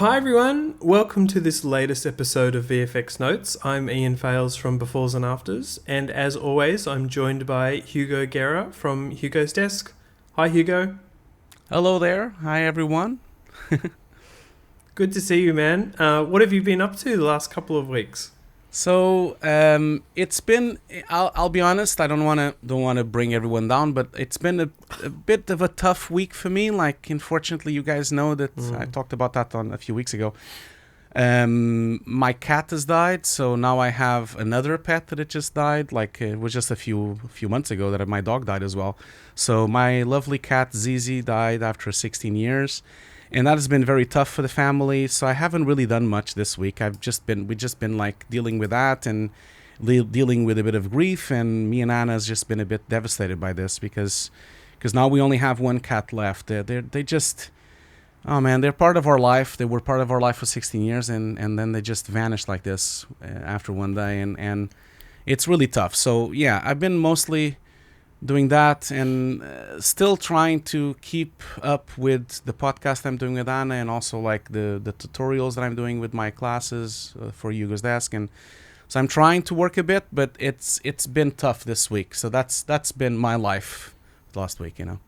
Hi everyone, welcome to this latest episode of VFX Notes. I'm Ian Fales from Befores and Afters, and as always, I'm joined by Hugo Guerra from Hugo's Desk. Hi Hugo. Hello there. Hi everyone. Good to see you, man. What have you been up to the last couple of weeks? So it's been. I'll be honest. I don't want to bring everyone down, but it's been a bit of a tough week for me. Like, unfortunately, you guys know that I talked about that on a few weeks ago. My cat has died, so now I have another pet that it just died. Like, it was just a few months ago that my dog died as well. So my lovely cat Zizi died after 16 years. And that has been very tough for the family, so I haven't really done much this week. We've just been like dealing with that and dealing with a bit of grief. And me and Anna has just been a bit devastated by this because now we only have one cat left. They just, oh man, they're part of our life. They were part of our life for 16 years, and then they just vanished like this after one day, and it's really tough. So yeah, I've been mostly doing that and still trying to keep up with the podcast I'm doing with Anna, and also like the tutorials that I'm doing with my classes for Hugo's Desk. And so I'm trying to work a bit, but it's been tough this week. So that's been my life last week, you know.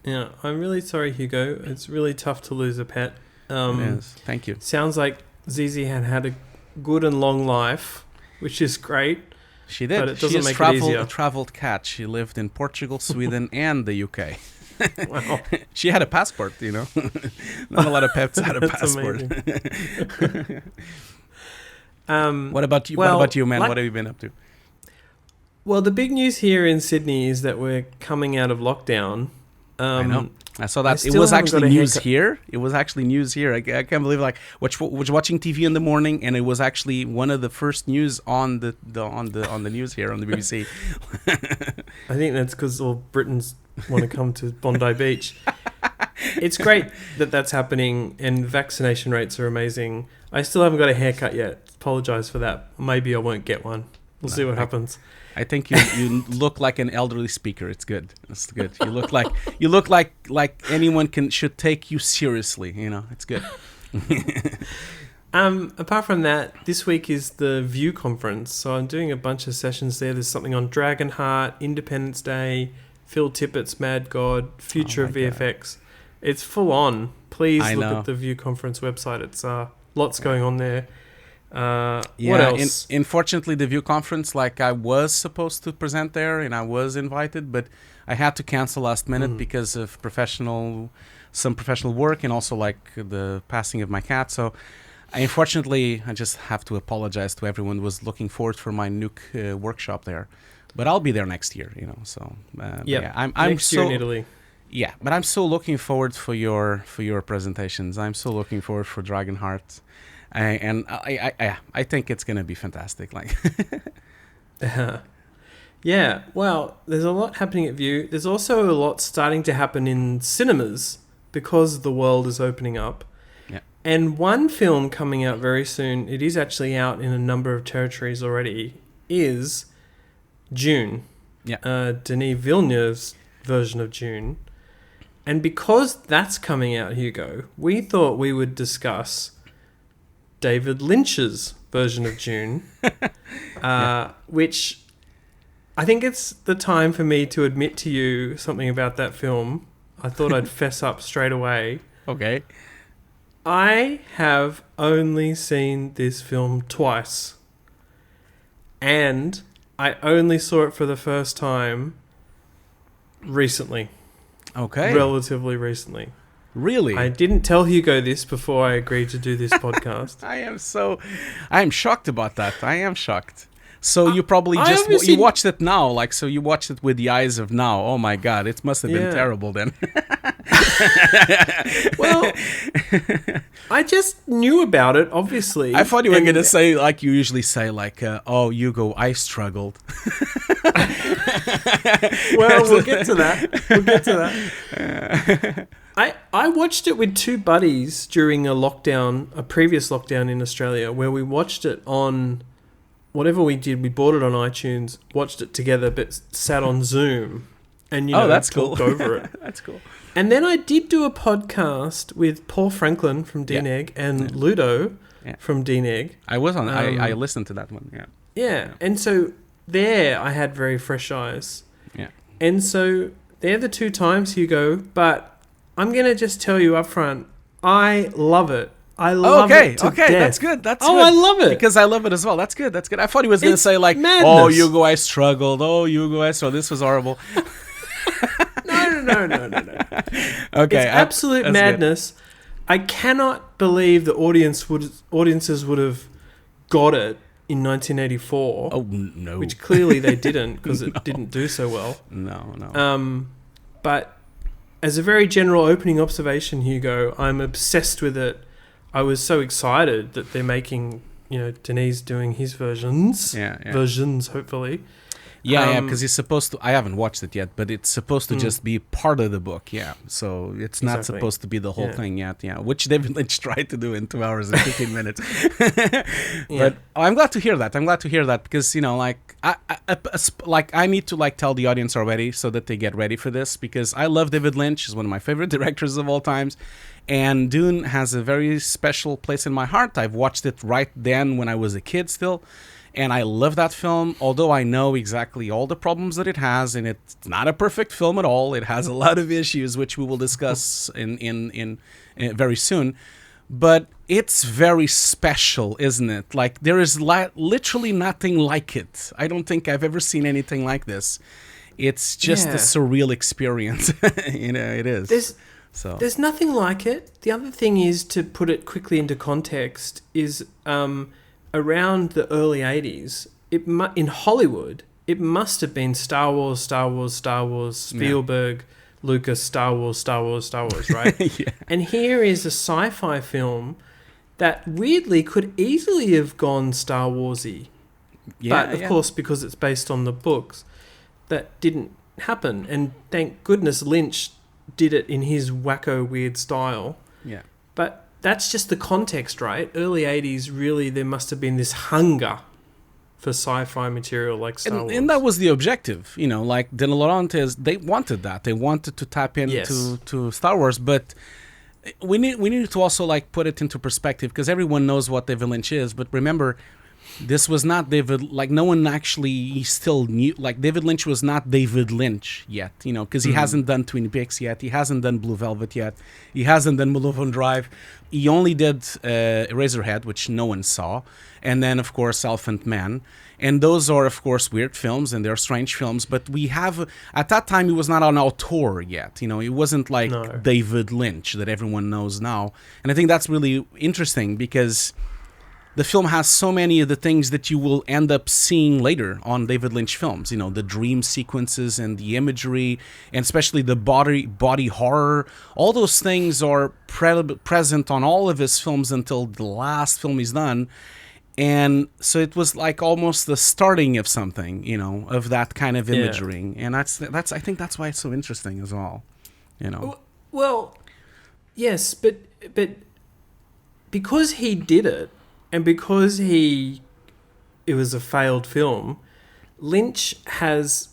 Yeah, I'm really sorry, Hugo. It's really tough to lose a pet. It is. Thank you. Sounds like Zizi had a good and long life, which is great. She did. But it doesn't make it easier. A traveled cat. She lived in Portugal, Sweden, and the UK. Wow. She had a passport, you know. Not a lot of pets had a passport. What about you? Well, what about you, man? What have you been up to? Well, the big news here in Sydney is that we're coming out of lockdown. I know. I saw that. It was actually news here. It was actually news here. I can't believe, like, was watching TV in the morning, and it was actually one of the first news on the news here on the BBC. I think that's because all Britons want to come to Bondi Beach. It's great that that's happening, and vaccination rates are amazing. I still haven't got a haircut yet. Apologise for that. Maybe I won't get one. We'll see what happens. I think you look like an elderly speaker. It's good. It's good. You look like anyone should take you seriously. You know, it's good. Apart from that, this week is the View conference, so I'm doing a bunch of sessions there. There's something on Dragonheart, Independence Day, Phil Tippett's Mad God, Future of VFX. God. It's full on. Please look at the View conference website. It's lots going on there. What else? Unfortunately, the View conference, like, I was supposed to present there and I was invited, but I had to cancel last minute because of some professional work, and also like the passing of my cat. So unfortunately, I just have to apologize to everyone who was looking forward for my Nuke workshop there, but I'll be there next year, you know. So I'm next year in Italy. Yeah, but I'm so looking forward for your presentations. I'm so looking forward for Dragonheart. I think it's gonna be fantastic. Like, yeah. Well, there's a lot happening at View. There's also a lot starting to happen in cinemas because the world is opening up. Yeah. And one film coming out very soon, it is actually out in a number of territories already, is Dune. Yeah. Denis Villeneuve's version of Dune. And because that's coming out, Hugo, we thought we would discuss David Lynch's version of Dune, which I think it's the time for me to admit to you something about that film. I thought I'd fess up straight away. Okay. I have only seen this film twice, and I only saw it for the first time recently. Okay. Relatively recently. Really? I didn't tell Hugo this before I agreed to do this podcast. I am shocked about that. I am shocked. So you probably you watched it now, like, so you watched it with the eyes of now. Oh my God, it must have been terrible then. Well, I just knew about it, obviously. I thought you were going to say, like you usually say, like, oh, Hugo, I struggled. Well, we'll get to that. I watched it with two buddies during a previous lockdown in Australia, where we watched it on whatever we did. We bought it on iTunes, watched it together, but sat on Zoom. and that's talked cool. over it. That's cool. And then I did do a podcast with Paul Franklin from DNEG and Ludo from DNEG. I was on. I listened to that one. Yeah, and so there I had very fresh eyes. Yeah. And so they're the 2 times, Hugo. But I'm gonna just tell you up front, I love it. I love it to death. That's good. Good. I love it. Because I love it as well. That's good. I thought he was going to say like, madness. oh, Hugo, I struggled. Oh, Hugo, I struggled. This was horrible. No. Okay. It's absolute madness. Good. I cannot believe the audiences would have got it in 1984. Oh, no. Which clearly they didn't, because it didn't do so well. No. But as a very general opening observation, Hugo, I'm obsessed with it. I was so excited that they're making, Denis doing his versions. Versions, hopefully. Yeah, because he's supposed to... I haven't watched it yet, but it's supposed to just be part of the book, So it's not supposed to be the whole thing yet, which David Lynch tried to do in 2 hours and 15 minutes. But I'm glad to hear that. Because, I need to, tell the audience already so that they get ready for this, because I love David Lynch. He's one of my favorite directors of all times. And Dune has a very special place in my heart. I've watched it right then when I was a kid still. And I love that film, although I know exactly all the problems that it has, and it's not a perfect film at all. It has a lot of issues, which we will discuss in very soon. But it's very special, isn't it? Like, there is literally nothing like it. I don't think I've ever seen anything like this. It's just a surreal experience. It is. There's nothing like it. The other thing is, to put it quickly into context, is... around the early 80s, in Hollywood, it must have been Star Wars, Spielberg, Lucas, Star Wars, right? And here is a sci-fi film that weirdly could easily have gone Star Wars-y. But, of course, because it's based on the books, that didn't happen. And thank goodness Lynch did it in his wacko, weird style. Yeah. But... that's just the context, right? Early 80s, really, there must have been this hunger for sci-fi material like Star Wars. And that was the objective, like the Laurentiis, they wanted that. They wanted to tap into to Star Wars, but we need to also put it into perspective, because everyone knows what David Lynch is, but remember, this was not David, no one actually still knew, David Lynch was not David Lynch yet, because he hasn't done Twin Peaks yet, he hasn't done Blue Velvet yet, he hasn't done Mulholland Drive, he only did Eraserhead, which no one saw, and then, of course, Elephant Man, and those are, of course, weird films, and they're strange films, but we have, at that time, he was not an auteur yet, he wasn't David Lynch that everyone knows now, and I think that's really interesting, because... the film has so many of the things that you will end up seeing later on David Lynch films. The dream sequences and the imagery, and especially the body horror. All those things are present on all of his films until the last film he's done. And so it was almost the starting of something, of that kind of imagery. Yeah. And that's I think that's why it's so interesting as well. Well, yes, but because he did it, and because it was a failed film, Lynch has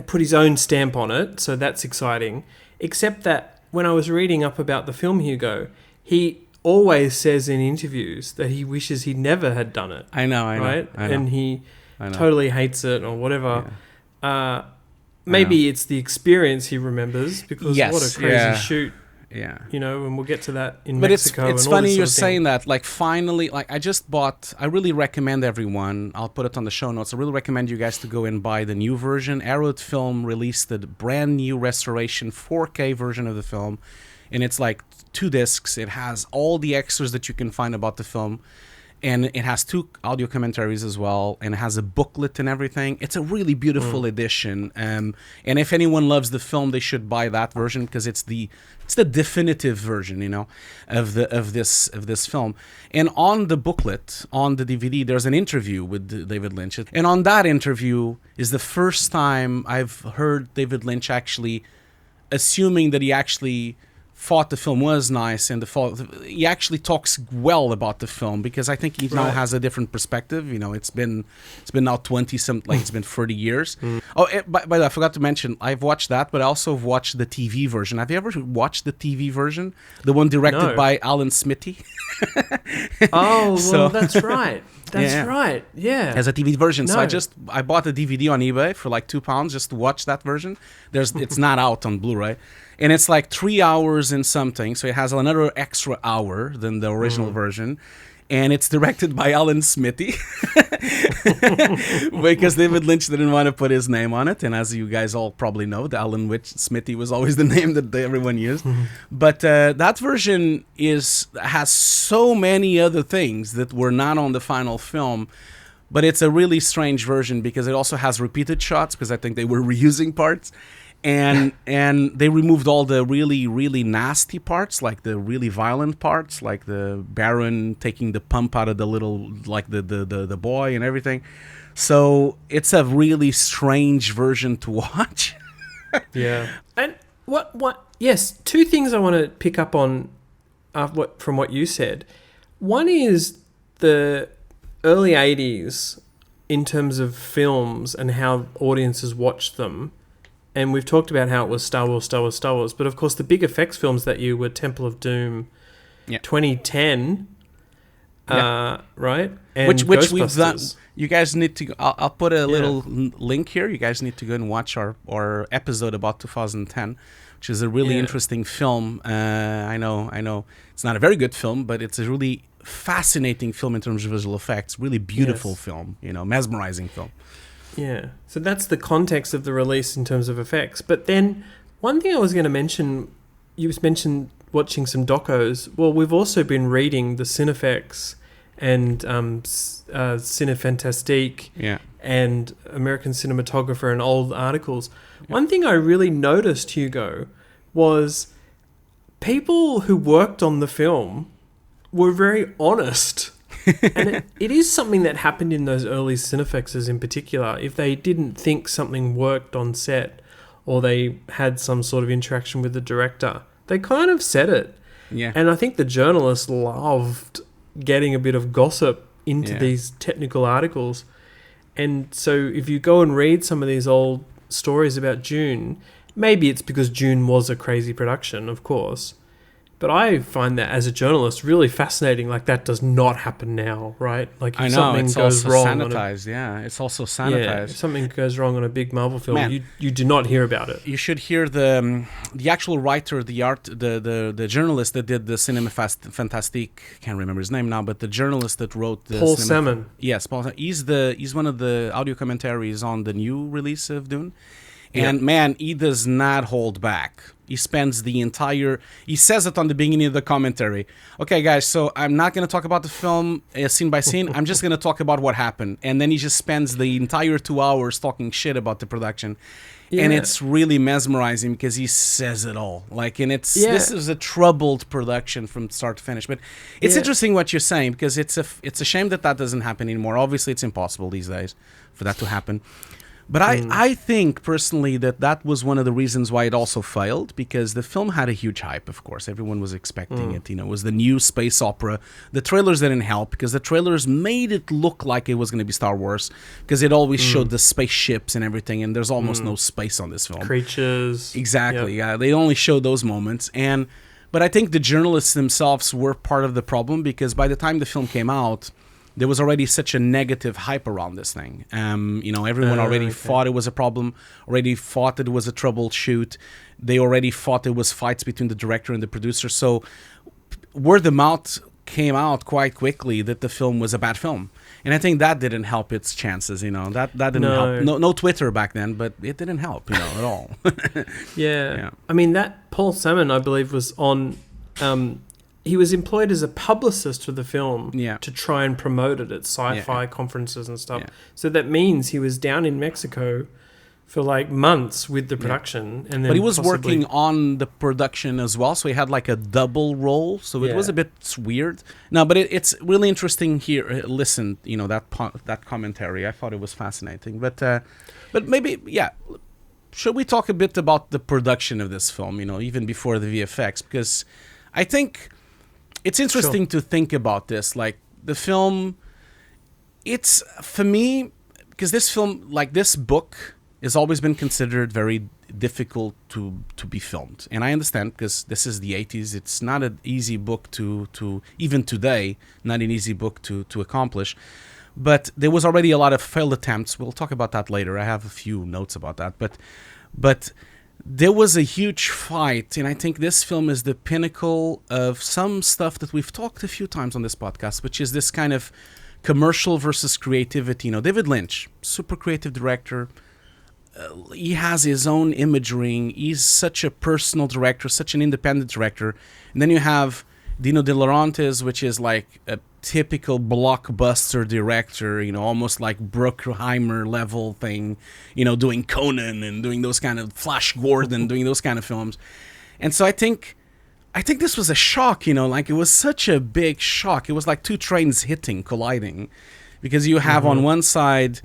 put his own stamp on it, so that's exciting. Except that when I was reading up about the film, Hugo, he always says in interviews that he wishes he never had done it. I know. Right? And he totally hates it or whatever. Yeah. Maybe it's the experience he rememers, because what a crazy shoot. Yeah. And we'll get to that in Mexico. But it's funny you're saying that. Finally, I just bought, I really recommend everyone, I'll put it on the show notes, I really recommend you guys to go and buy the new version. Arrow Film released the brand new restoration 4K version of the film, and it's 2 discs. It has all the extras that you can find about the film, and it has 2 audio commentaries as well, and it has a booklet and everything. It's a really beautiful edition, and if anyone loves the film, they should buy that version, because it's the definitive version, of this film. And on the booklet, on the DVD, there's an interview with David Lynch, and on that interview is the first time I've heard David Lynch actually assuming that he actually thought the film was nice, and he actually talks well about the film, because I think he now has a different perspective. It's been now 20 some, like it's been 30 years. Oh, by the way, I forgot to mention, I've watched that, but I also watched the TV version. Have you ever watched the TV version, the one directed by Alan Smithy? Well, that's right. That's right. Yeah, as a TV version. So I bought a DVD on eBay for like £2 just to watch that version. It's not out on Blu-ray, and it's like 3 hours and something. So it has another extra hour than the original version, and it's directed by Alan Smithy because David Lynch didn't want to put his name on it. And as you guys all probably know, the Alan Smithy was always the name that everyone used. But that version has so many other things that were not on the final film. But it's a really strange version because it also has repeated shots, because I think they were reusing parts. And they removed all the really, really nasty parts, like the really violent parts, like the Baron taking the pump out of the little, like the boy and everything. So it's a really strange version to watch. Yeah. And yes, two things I want to pick up on from what you said. One is the early 80s in terms of films and how audiences watched them. And we've talked about how it was Star Wars. But, of course, the big effects films that year were Temple of Doom, 2010, right? And which we've done. You guys need to... I'll put a little link here. You guys need to go and watch our episode about 2010, which is a really interesting film. I know it's not a very good film, but it's a really fascinating film in terms of visual effects. Really beautiful film, mesmerizing film. Yeah, so that's the context of the release in terms of effects. But then one thing I was going to mention, you mentioned watching some docos. Well, we've also been reading the Cinefex and Cinefantastique and American Cinematographer and old articles. One thing I really noticed, Hugo, was people who worked on the film were very honest. And it is something that happened in those early Cinefexes in particular. If they didn't think something worked on set or they had some sort of interaction with the director, they kind of said it. Yeah. And I think the journalists loved getting a bit of gossip into these technical articles. And so if you go and read some of these old stories about Dune, maybe it's because Dune was a crazy production, of course. But I find that as a journalist really fascinating. Like, that does not happen now, right? Like, if something goes wrong, sanitized. It's also sanitized. Yeah, if something goes wrong on a big Marvel film, you do not hear about it. You should hear the actual writer, the journalist that did the Cinefantastique. Can't remember his name now, but the journalist that wrote the Paul Salmon. Yes, Paul. He's one of the audio commentaries on the new release of Dune. And man, he does not hold back. He spends he says it on the beginning of the commentary. Okay, guys, so I'm not going to talk about the film scene by scene. I'm just going to talk about what happened. And then he just spends the entire 2 hours talking shit about the production. Yeah. And it's really mesmerizing because he says it all. This is a troubled production from start to finish. But it's interesting what you're saying, because it's a shame that doesn't happen anymore. Obviously, it's impossible these days for that to happen. But I think, personally, that was one of the reasons why it also failed, because the film had a huge hype, of course. Everyone was expecting it. It was the new space opera. The trailers didn't help, because the trailers made it look like it was going to be Star Wars, because it always showed the spaceships and everything, and there's almost no space on this film. Creatures. Exactly. Yep. They only showed those moments. But I think the journalists themselves were part of the problem, because by the time the film came out, there was already such a negative hype around this thing. Everyone already thought it was a problem, already thought that it was a troubleshoot. They already thought there was fights between the director and the producer. So word of mouth came out quite quickly that the film was a bad film. And I think that didn't help its chances, That didn't help. No Twitter back then, but it didn't help, at all. Yeah. I mean, that Paul Salmon, I believe, was on... he was employed as a publicist for the film to try and promote it at sci-fi conferences and stuff. Yeah. So that means he was down in Mexico for months with the production. And then but he was working on the production as well, so he had a double role. So it was a bit weird. No, but it's really interesting here. Listen, that commentary. I thought it was fascinating. But maybe, should we talk a bit about the production of this film, even before the VFX? Because I think it's interesting to think about this. Like, the film, it's, for me, because this film, like this book, has always been considered very difficult to be filmed. And I understand, because this is the 80s. It's not an easy book to even today, not an easy book to accomplish. But there was already a lot of failed attempts. We'll talk about that later. I have a few notes about that. But there was a huge fight, and I think this film is the pinnacle of some stuff that we've talked a few times on this podcast, which is this kind of commercial versus creativity. David Lynch, super creative director. He has his own imagery. He's such a personal director, such an independent director. And then you have Dino De Laurentiis, which is like a typical blockbuster director, almost like Bruckheimer level thing, doing Conan and doing those kind of Flash Gordon, doing those kind of films. And so I think this was a shock, like it was such a big shock. It was like two trains colliding, because you have on one side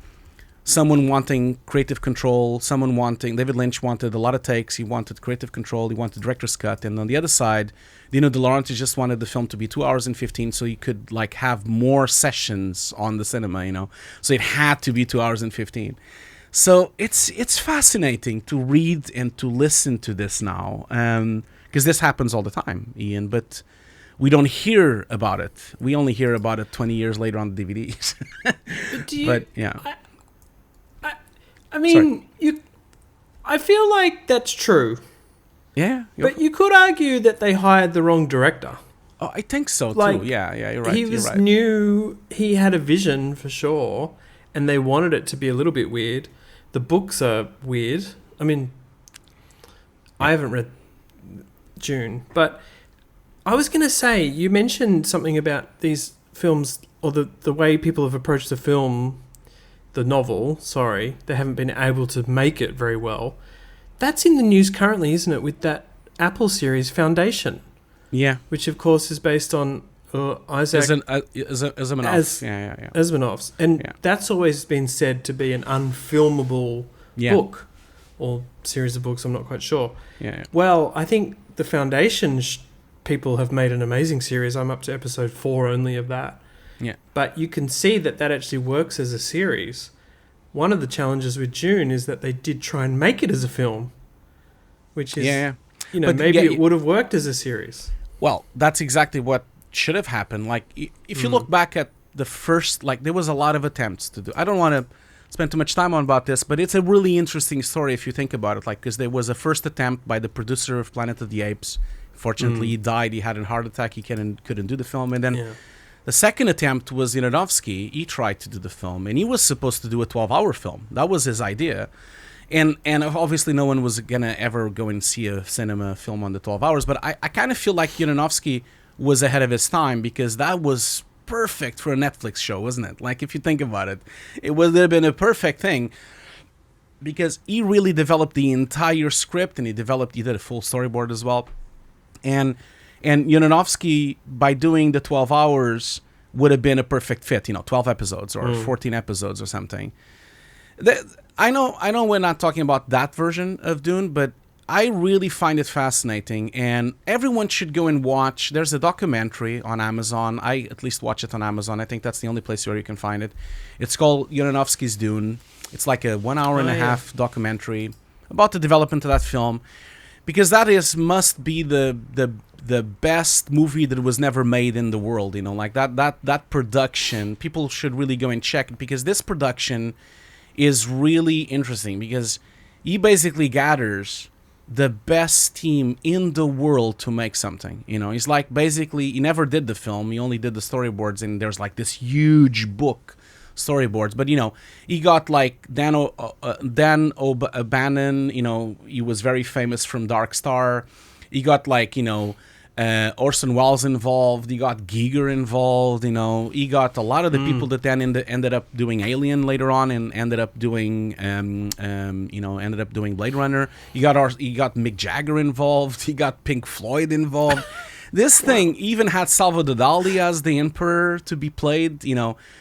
someone wanting creative control, David Lynch wanted a lot of takes, he wanted creative control, he wanted director's cut, and on the other side, Dino De Laurentiis just wanted the film to be 2 hours and 15, so he could like have more sessions on the cinema, so it had to be 2 hours and 15. So it's fascinating to read and to listen to this now, because this happens all the time, Ian, but we don't hear about it. We only hear about it 20 years later on the DVDs. But yeah. I mean, I feel like that's true. Yeah. But you could argue that they hired the wrong director. Oh, I think so, too. Yeah, you're right. He was new. He had a vision, for sure, and they wanted it to be a little bit weird. The books are weird. I mean, I haven't read Dune, but I was going to say, you mentioned something about these films, or the way people have approached the novel, they haven't been able to make it very well. That's in the news currently, isn't it, with that Apple series Foundation? Yeah. Which, of course, is based on Isaac Asimov's. Asimov's. And that's always been said to be an unfilmable book, or series of books, I'm not quite sure. Yeah. Well, I think the Foundation people have made an amazing series. I'm up to episode 4 only of that. Yeah. But you can see that actually works as a series. One of the challenges with Dune is that they did try and make it as a film, which is, maybe it would have worked as a series. Well, that's exactly what should have happened. Like, if you look back at the first, there was a lot of attempts to do. I don't want to spend too much time on about this, but it's a really interesting story if you think about it. Because there was a first attempt by the producer of Planet of the Apes. Fortunately, he died. He had a heart attack. He couldn't do the film. And then the second attempt was Jodorowsky. He tried to do the film, and he was supposed to do a 12-hour film. That was his idea. And obviously no one was going to ever go and see a cinema film on the 12 hours. But I kind of feel like Jodorowsky was ahead of his time, because that was perfect for a Netflix show, wasn't it? Like, if you think about it, it would have been a perfect thing, because he really developed the entire script, and he did a full storyboard as well. And Jodorowsky, by doing the 12 hours, would have been a perfect fit, 12 episodes or 14 episodes or something. I know we're not talking about that version of Dune, but I really find it fascinating, and everyone should go and watch. There's a documentary on Amazon. I at least watch it on Amazon. I think that's the only place where you can find it. It's called Jodorowsky's Dune. It's like a 1 hour and a half documentary about the development of that film, because that must be the best movie that was never made in the world. Like that production. People should really go and check it, because this production is really interesting, because he basically gathers the best team in the world to make something. He's like, basically, he never did the film. He only did the storyboards, and there's like this huge book storyboards. But, he got like Dan O'Bannon, he was very famous from Dark Star. He got like, Orson Welles involved. He got Giger involved. He got a lot of the people that then ended up doing Alien later on, and ended up doing Blade Runner. He got Mick Jagger involved. He got Pink Floyd involved. This thing even had Salvador Dali as the emperor to be played.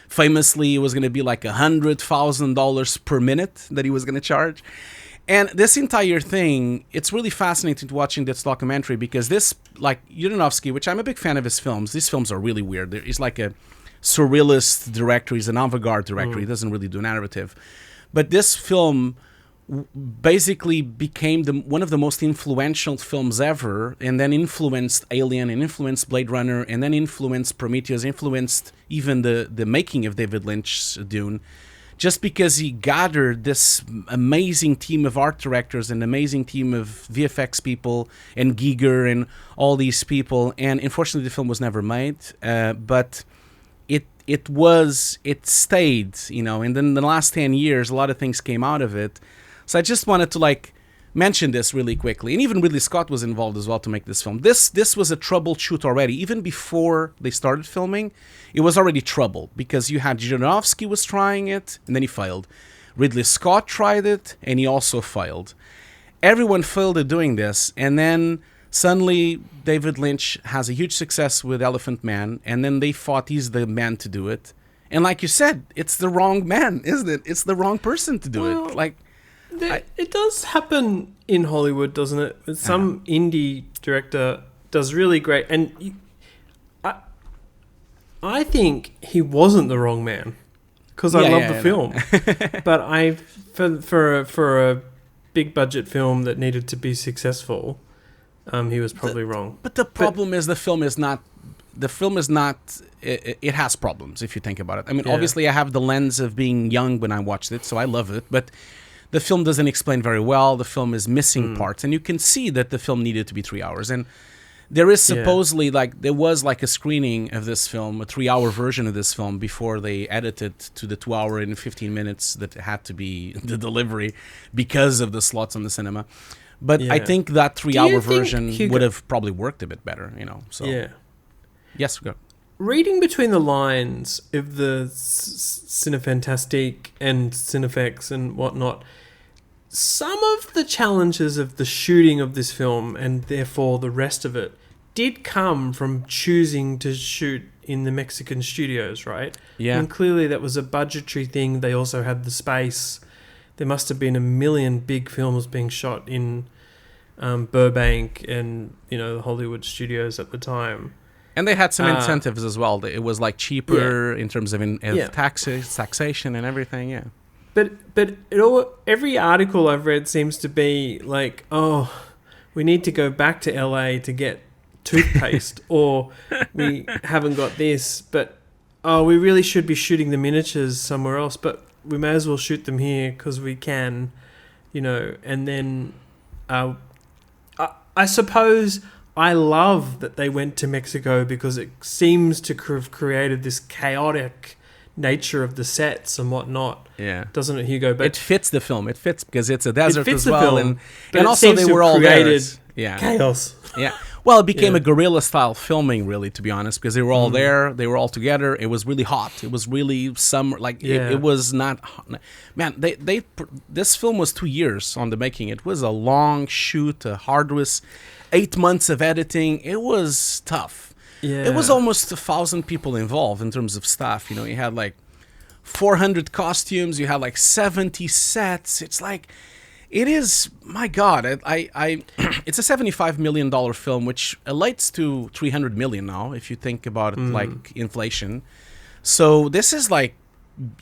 Famously, it was going to be like $100,000 per minute that he was going to charge. And this entire thing, it's really fascinating to watching this documentary because this, like Jodorowsky, which I'm a big fan of his films, these films are really weird. He's like a surrealist director. He's an avant-garde director. He doesn't really do narrative. But this film basically became one of the most influential films ever, and then influenced Alien, and influenced Blade Runner, and then influenced Prometheus, influenced even the making of David Lynch's Dune, just because he gathered this amazing team of art directors, an amazing team of VFX people, and Giger, and all these people. And unfortunately, the film was never made, but it stayed, and then in the last 10 years, a lot of things came out of it. So I just wanted to mention this really quickly. And even Ridley Scott was involved as well to make this film. This was a troubleshoot already. Even before they started filming, it was already trouble because you had Jodorowsky was trying it and then he failed. Ridley Scott tried it and he also failed. Everyone failed at doing this, and then suddenly David Lynch has a huge success with Elephant Man, and then they thought he's the man to do it. And like you said, it's the wrong man, isn't it? It's the wrong person to do it. It does happen in Hollywood, doesn't it? Some indie director does really great, and I think he wasn't the wrong man because I love the film, but for a big budget film that needed to be successful, he was probably wrong. But the problem is the film is not. It has problems if you think about it. I mean, obviously, I have the lens of being young when I watched it, so I love it, but the film doesn't explain very well. The film is missing parts, and you can see that the film needed to be 3 hours. And there is supposedly there was a screening of this film, a 3-hour version of this film before they edited to the 2 hour and 15 minutes that had to be the delivery because of the slots on the cinema. But I think that 3-hour version would have probably worked a bit better, So yes, go. Reading between the lines of the Cinefantastique and Cinefex and whatnot, some of the challenges of the shooting of this film, and therefore the rest of it, did come from choosing to shoot in the Mexican studios, right? Yeah. And clearly that was a budgetary thing. They also had the space. There must have been a million big films being shot in Burbank and, the Hollywood studios at the time. And they had some incentives as well. It was cheaper in terms of taxation and everything, yeah. But every article I've read seems to be like, oh, we need to go back to LA to get toothpaste, or we haven't got this, but we really should be shooting the miniatures somewhere else, but we may as well shoot them here because we can, and then I suppose I love that they went to Mexico because it seems to have created this chaotic nature of the sets and whatnot. Yeah, doesn't it, Hugo? But it fits the film. It fits because it's a desert as the well, film, and also they were all created there. Chaos. Yeah. Well, it became a guerrilla style filming, really, to be honest, because they were all there. They were all together. It was really hot. It was really summer. It was not. Man, this film was 2 years on the making. It was a long shoot, a hardness, 8 months of editing. It was tough. Yeah. It was almost 1,000 people involved in terms of staff. You had 400 costumes. You had 70 sets. It's it is, my God, it's a $75 million film, which relates to $300 million now, if you think about it inflation. So this is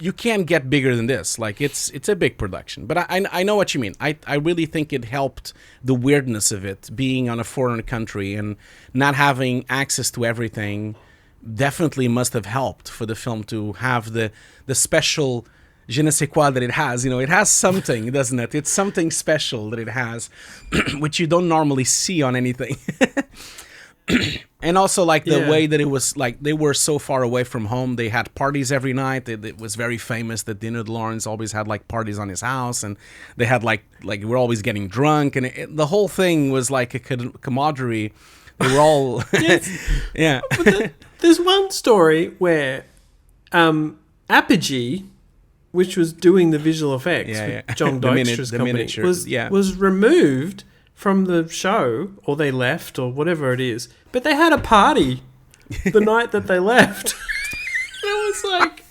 you can't get bigger than this. It's a big production. But I know what you mean. I really think it helped the weirdness of it, being on a foreign country and not having access to everything. Definitely must have helped for the film to have the special je ne sais quoi that it has. It has something, doesn't it? It's something special that it has, which you don't normally see on anything. And also the way that it was they were so far away from home. They had parties every night. It was very famous that Dino de Laurentiis always had parties on his house, and they had we're always getting drunk, and the whole thing was a camaraderie. They were all yeah. But there's one story where Apogee, which was doing the visual effects with John Dykstra's company, was removed from the show, or they left, or whatever it is. But they had a party the night that they left. It was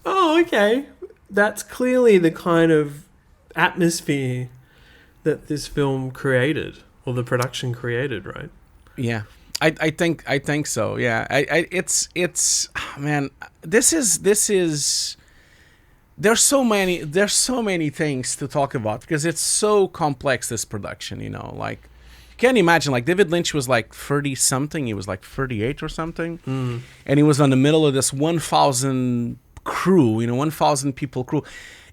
oh, okay. That's clearly the kind of atmosphere that this film created, or the production created, right? Yeah. I think so. Yeah. It's man, this is there's so many things to talk about because it's so complex, this production, like you can't imagine, like David Lynch was like 30 something, he was like 38 or something, and he was on the middle of this 1,000 crew, 1,000 people crew.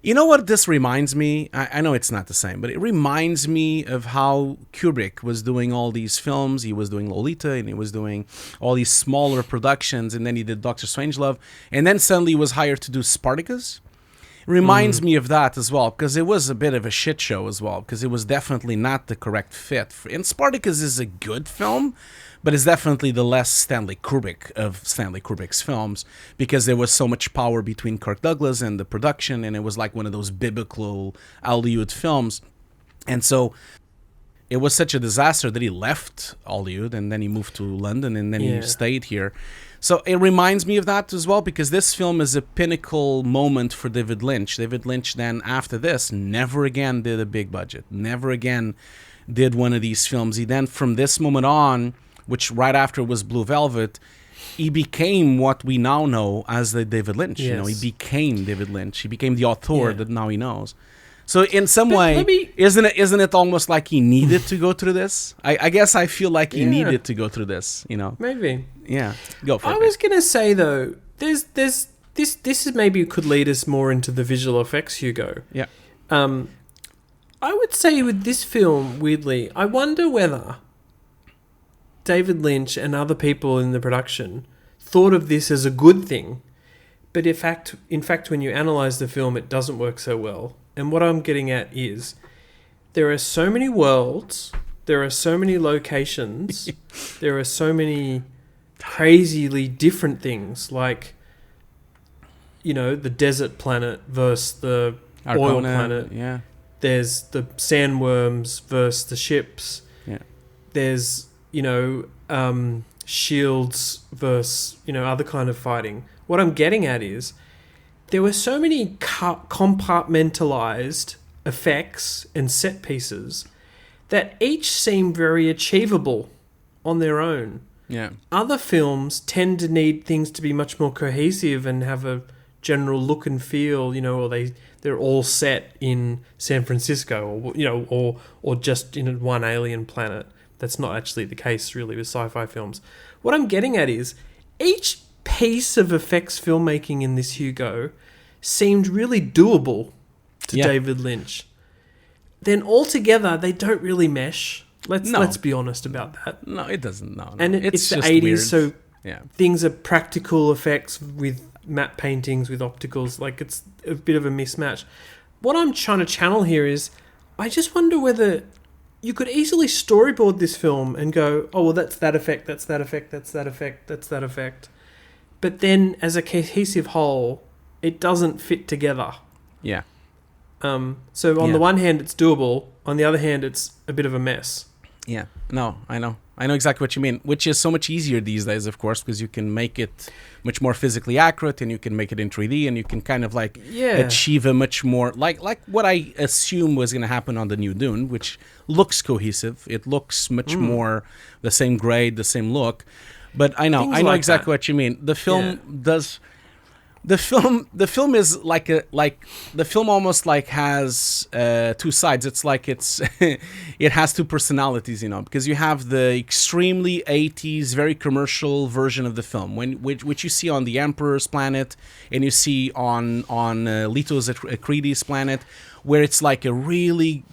You know what this reminds me? I know it's not the same, but it reminds me of how Kubrick was doing all these films. He was doing Lolita, and he was doing all these smaller productions, and then he did Dr. Strangelove, and then suddenly he was hired to do Spartacus. It reminds me of that as well, because it was a bit of a shit show as well, because it was definitely not the correct fit. And Spartacus is a good film, but it's definitely the less Stanley Kubrick of Stanley Kubrick's films, because there was so much power between Kirk Douglas and the production, and it was like one of those biblical Hollywood films. And so it was such a disaster that he left Hollywood, and then he moved to London, and then he stayed here. So it reminds me of that as well, because this film is a pinnacle moment for David Lynch. David Lynch then, after this, never again did a big budget, never again did one of these films. He then, from this moment on, which right after was Blue Velvet, he became what we now know as the David Lynch. Yes. He became David Lynch. He became the author that now he knows. So in some way, isn't it almost like he needed to go through this? I guess I feel like he needed to go through this. Maybe. Yeah, go for it. I was gonna say though, there's this is maybe could lead us more into the visual effects, Hugo. Yeah. I would say with this film, weirdly, I wonder whether David Lynch and other people in the production thought of this as a good thing, but in fact, when you analyze the film, it doesn't work so well. And what I'm getting at is there are so many worlds, there are so many locations, there are so many crazily different things, like, the desert planet versus the oil planet. Yeah. There's the sandworms versus the ships. Yeah. There's, shields versus, other kind of fighting. What I'm getting at is there were so many compartmentalized effects and set pieces that each seem very achievable on their own. Yeah. Other films tend to need things to be much more cohesive and have a general look and feel, or they're all set in San Francisco, or just in one alien planet. That's not actually the case, really, with sci-fi films. What I'm getting at is each piece of effects filmmaking in this, Hugo, seemed really doable to David Lynch. Then altogether, they don't really mesh. Let's be honest about that. No, it doesn't. No. And it's the 80s, weird. So things are practical effects with matte paintings, with opticals. Like, it's a bit of a mismatch. What I'm trying to channel here is, I just wonder whether you could easily storyboard this film and go, oh, well, that's that effect, that's that effect, that's that effect, that's that effect. But then, as a cohesive whole, it doesn't fit together. Yeah. So on the one hand, it's doable. On the other hand, it's a bit of a mess. Yeah. No, I know exactly what you mean, which is so much easier these days, of course, because you can make it much more physically accurate, and you can make it in 3D, and you can kind of achieve a much more like what I assume was going to happen on the new Dune, which looks cohesive. It looks much more the same grade, the same look. But I know exactly what you mean. The film does. The film is the film almost has two sides. It's like it has two personalities, because you have the extremely 80s, very commercial version of the film, which you see on the Emperor's planet, and you see on Leto's Atreides planet, where it's like a really,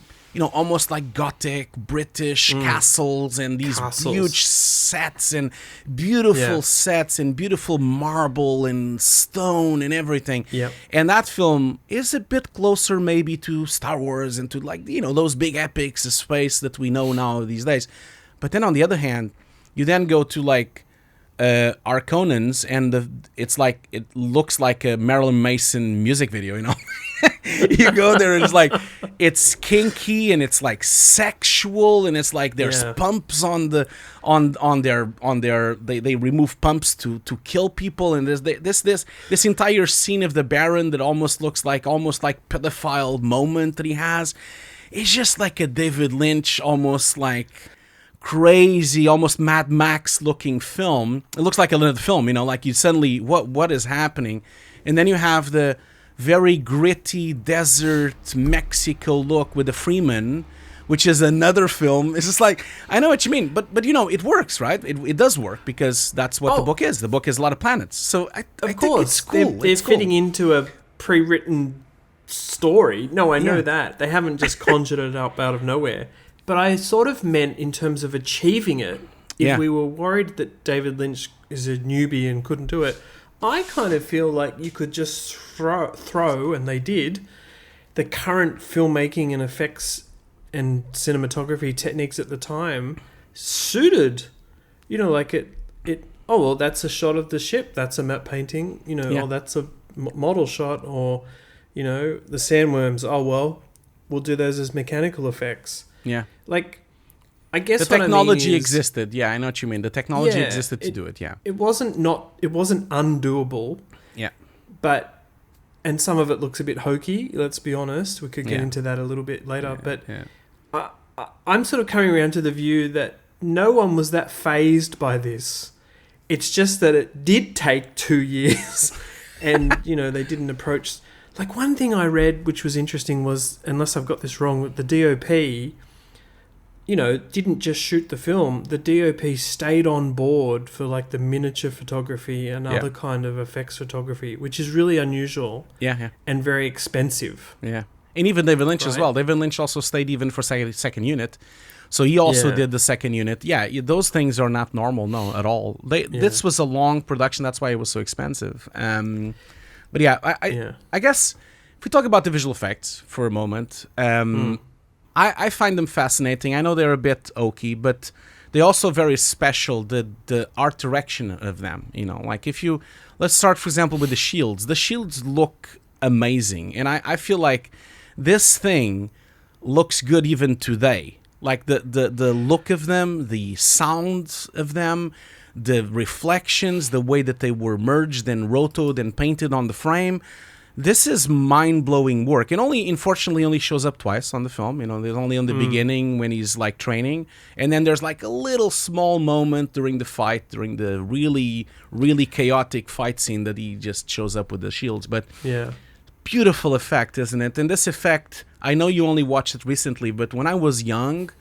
almost like Gothic British castles and these huge sets and beautiful sets and beautiful marble and stone and everything. Yep. And that film is a bit closer maybe to Star Wars and to those big epics of space that we know now these days. But then on the other hand, you then go to Harkonnens, and it looks like a Marilyn Manson music video, You go there and it's kinky and it's sexual, and it's there's pumps on their they remove pumps to kill people, and there's this entire scene of the Baron that almost like pedophile moment that he has. It's just like a David Lynch, almost like crazy, almost Mad Max looking film. It looks like another film, like you suddenly, what is happening? And then you have the very gritty desert Mexico look with the Freeman, which is another film. It's just like, I know what you mean, but it works, right? It does work because that's what the book is. The book is a lot of planets. So I think it's cool. They're fitting into a pre-written story. No, I know that. They haven't just conjured it up out of nowhere. But I sort of meant in terms of achieving it. If we were worried that David Lynch is a newbie and couldn't do it, I kind of feel like you could just throw, and they did, the current filmmaking and effects and cinematography techniques at the time suited, like oh, well, that's a shot of the ship, that's a matte painting, or that's a model shot, or, the sandworms, oh, well, we'll do those as mechanical effects. Yeah. Like, I guess the technology existed. Yeah, I know what you mean. The technology existed to do it, yeah. It wasn't undoable. Yeah. And some of it looks a bit hokey, let's be honest. We could get into that a little bit later. I'm sort of coming around to the view that no one was that fazed by this. It's just that it did take 2 years and, they didn't approach... Like, one thing I read which was interesting was, unless I've got this wrong, the DOP... didn't just shoot the film. The DOP stayed on board for like the miniature photography and other kind of effects photography, which is really unusual. Yeah. And very expensive. Yeah. And even David Lynch as well. David Lynch also stayed even for second unit. So he also did the second unit. Yeah, those things are not normal, no, at all. This was a long production. That's why it was so expensive. But I guess if we talk about the visual effects for a moment, I find them fascinating. I know they're a bit oaky, but they're also very special, the art direction of them. Like let's start, for example, with the shields. The shields look amazing. And I feel like this thing looks good even today. Like the look of them, the sounds of them, the reflections, the way that they were merged and rotoed and painted on the frame. This is mind-blowing work. It unfortunately only shows up twice on the film. There's only on the beginning when he's like training. And then there's like a little small moment during the fight, during the really, really chaotic fight scene that he just shows up with the shields. But beautiful effect, isn't it? And this effect, I know you only watched it recently, but when I was young,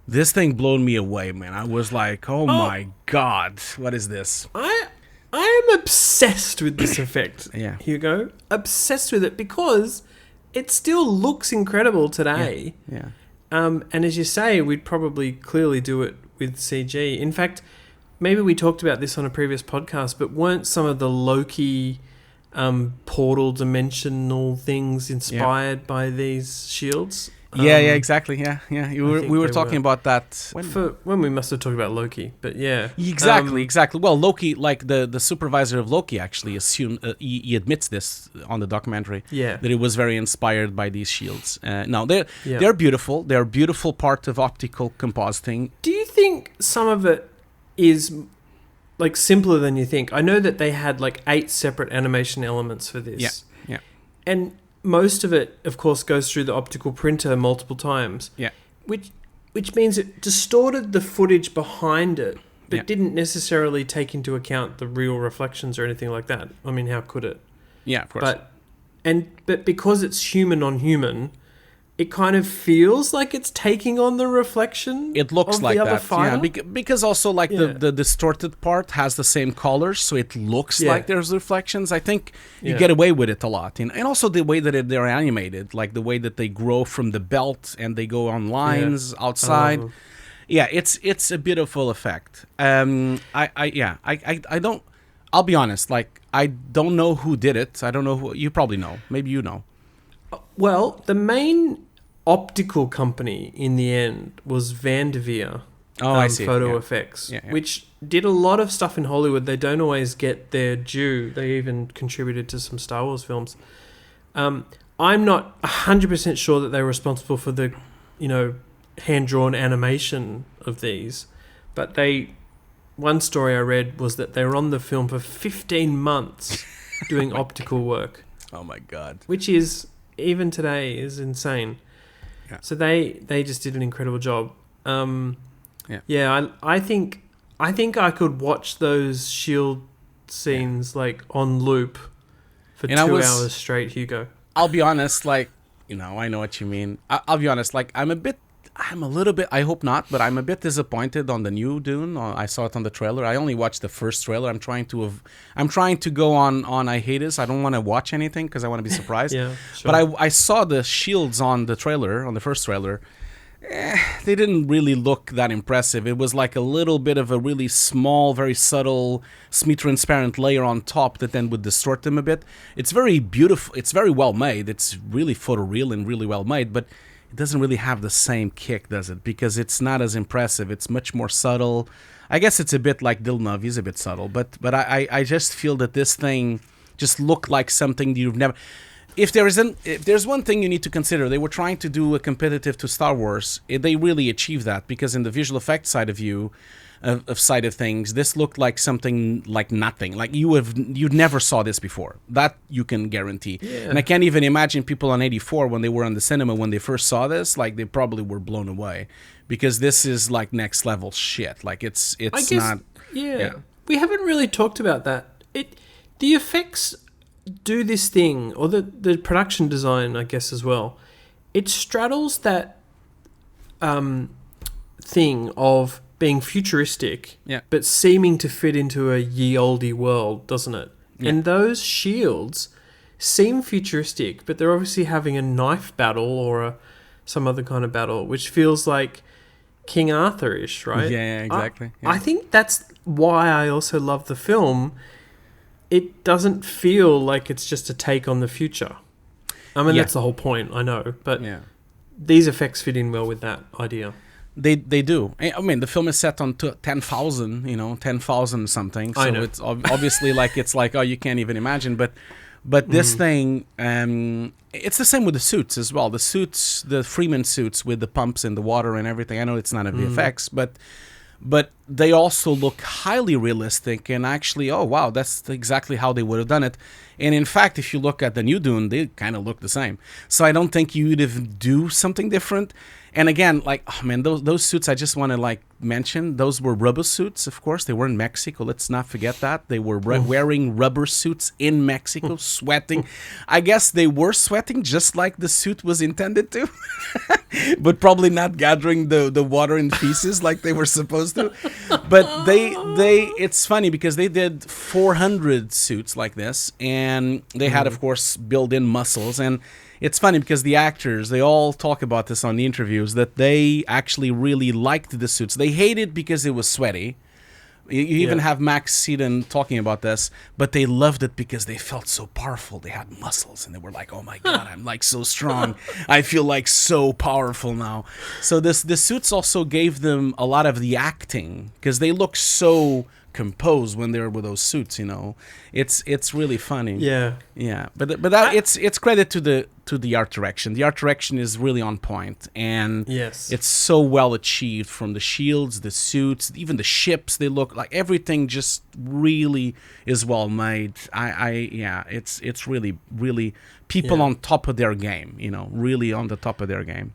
this thing blew me away, man. I was like, oh my God, what is this? I am obsessed with this effect, Hugo. Obsessed with it because it still looks incredible today. Yeah. And as you say, we'd probably clearly do it with CG. In fact, maybe we talked about this on a previous podcast, but weren't some of the Loki portal dimensional things inspired by these shields? Exactly. Yeah. We were talking about that when we must have talked about Loki, but exactly. Well, Loki, like the supervisor of Loki, actually assumed he admits this on the documentary. That it was very inspired by these shields. No, they're beautiful. They're a beautiful part of optical compositing. Do you think some of it is like simpler than you think? I know that they had like 8 separate animation elements for this. Yeah. And most of it, of course, goes through the optical printer multiple times. Yeah. Which means it distorted the footage behind it, but didn't necessarily take into account the real reflections or anything like that. I mean, how could it? Yeah, of course. But because it's human on human, it kind of feels like it's taking on the reflection. It looks of like the other that, fighter. because also like the distorted part has the same colors, so it looks like there's reflections. I think you get away with it a lot, and also the way that they're animated, like the way that they grow from the belt and they go on lines outside. It's a beautiful effect. I don't. I'll be honest, like I don't know who did it. I don't know who. You probably know. Maybe you know. Well, the main optical company in the end was Van de Veer. I see. Photo Effects, which did a lot of stuff in Hollywood. They don't always get their due. They even contributed to some Star Wars films. I'm not 100% sure that they're responsible for the, hand-drawn animation of these, but one story I read was that they were on the film for 15 months doing optical work. Oh my God. Which is, even today, is insane. Yeah. So they just did an incredible job. I think I could watch those shield scenes like on loop for 2 hours straight, Hugo. I'll be honest, like, I know what you mean. I'll be honest, like, I'm a little bit, I hope not, but I'm a bit disappointed on the new Dune. I saw it on the trailer. I only watched the first trailer. I'm trying to go on hiatus. I don't want to watch anything because I want to be surprised. Yeah, sure. But I saw the shields on the trailer, on the first trailer. They didn't really look that impressive. It was like a little bit of a really small, very subtle, semi-transparent layer on top that then would distort them a bit. It's very beautiful. It's very well made. It's really photoreal and really well made, but it doesn't really have the same kick, does it? Because it's not as impressive. It's much more subtle. I guess it's a bit like Villeneuve. He's a bit subtle, but I just feel that this thing just looked like something you've never... If there's one thing you need to consider, they were trying to do a competitive to Star Wars. They really achieved that, because in the visual effects side of things, this looked like something like nothing. Like you never saw this before. That you can guarantee. Yeah. And I can't even imagine people on 84 when they were in the cinema when they first saw this, like they probably were blown away, because this is like next level shit. Like it's I guess, not. Yeah. We haven't really talked about that. The effects do this thing, or the production design, I guess, as well. It straddles that thing of being futuristic, but seeming to fit into a ye olde world, doesn't it? Yeah. And those shields seem futuristic, but they're obviously having a knife battle or some other kind of battle, which feels like King Arthur-ish, right? Yeah, exactly. I think that's why I also love the film. It doesn't feel like it's just a take on the future. I mean, that's the whole point, I know. But these effects fit in well with that idea. They do. I mean, the film is set on 10,000, 10,000 something. So it's obviously like, it's like, oh, you can't even imagine. But this thing, it's the same with the suits as well. The suits, the Freeman suits with the pumps and the water and everything. I know it's not a VFX, but they also look highly realistic, and actually, oh wow, that's exactly how they would have done it. And in fact, if you look at the new Dune, they kind of look the same. So I don't think you'd have do something different. And again, like, oh man, those suits, I just want to like mention, those were rubber suits, of course. They were in Mexico. Let's not forget that. They were wearing rubber suits in Mexico, sweating. I guess they were sweating just like the suit was intended to, but probably not gathering the water in feces like they were supposed to. But it's funny because they did 400 suits like this, and they had, of course, built-in muscles. And it's funny because the actors, they all talk about this on the interviews, that they actually really liked the suits. They hated because it was sweaty. You even have Max Seaton talking about this, but they loved it because they felt so powerful. They had muscles, and they were like, oh my God, I'm like so strong. I feel like so powerful now. So the suits also gave them a lot of the acting, because they look so composed when they're with those suits, it's really funny. But that it's credit to the art direction. The art direction is really on point, and it's so well achieved, from the shields, the suits, even the ships. They look like everything just really is well made. It's really people on top of their game, really on the top of their game.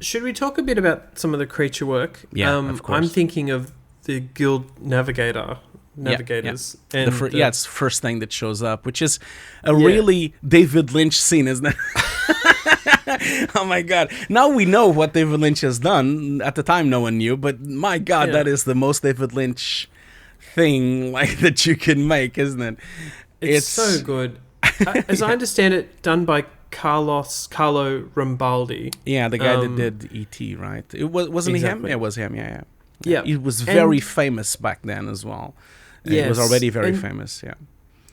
Should we talk a bit about some of the creature work? Of course. I'm thinking of the Guild navigators. And it's the first thing that shows up, which is a really David Lynch scene, isn't it? Oh my God. Now we know what David Lynch has done. At the time, no one knew, but my God, that is the most David Lynch thing like that you can make, isn't it? It's so good. As I understand it, done by Carlo Rambaldi. Yeah, the guy that did E.T., right? Wasn't he him? Yeah, it was him, yeah. Yeah, he was very famous back then as well. He was already very famous,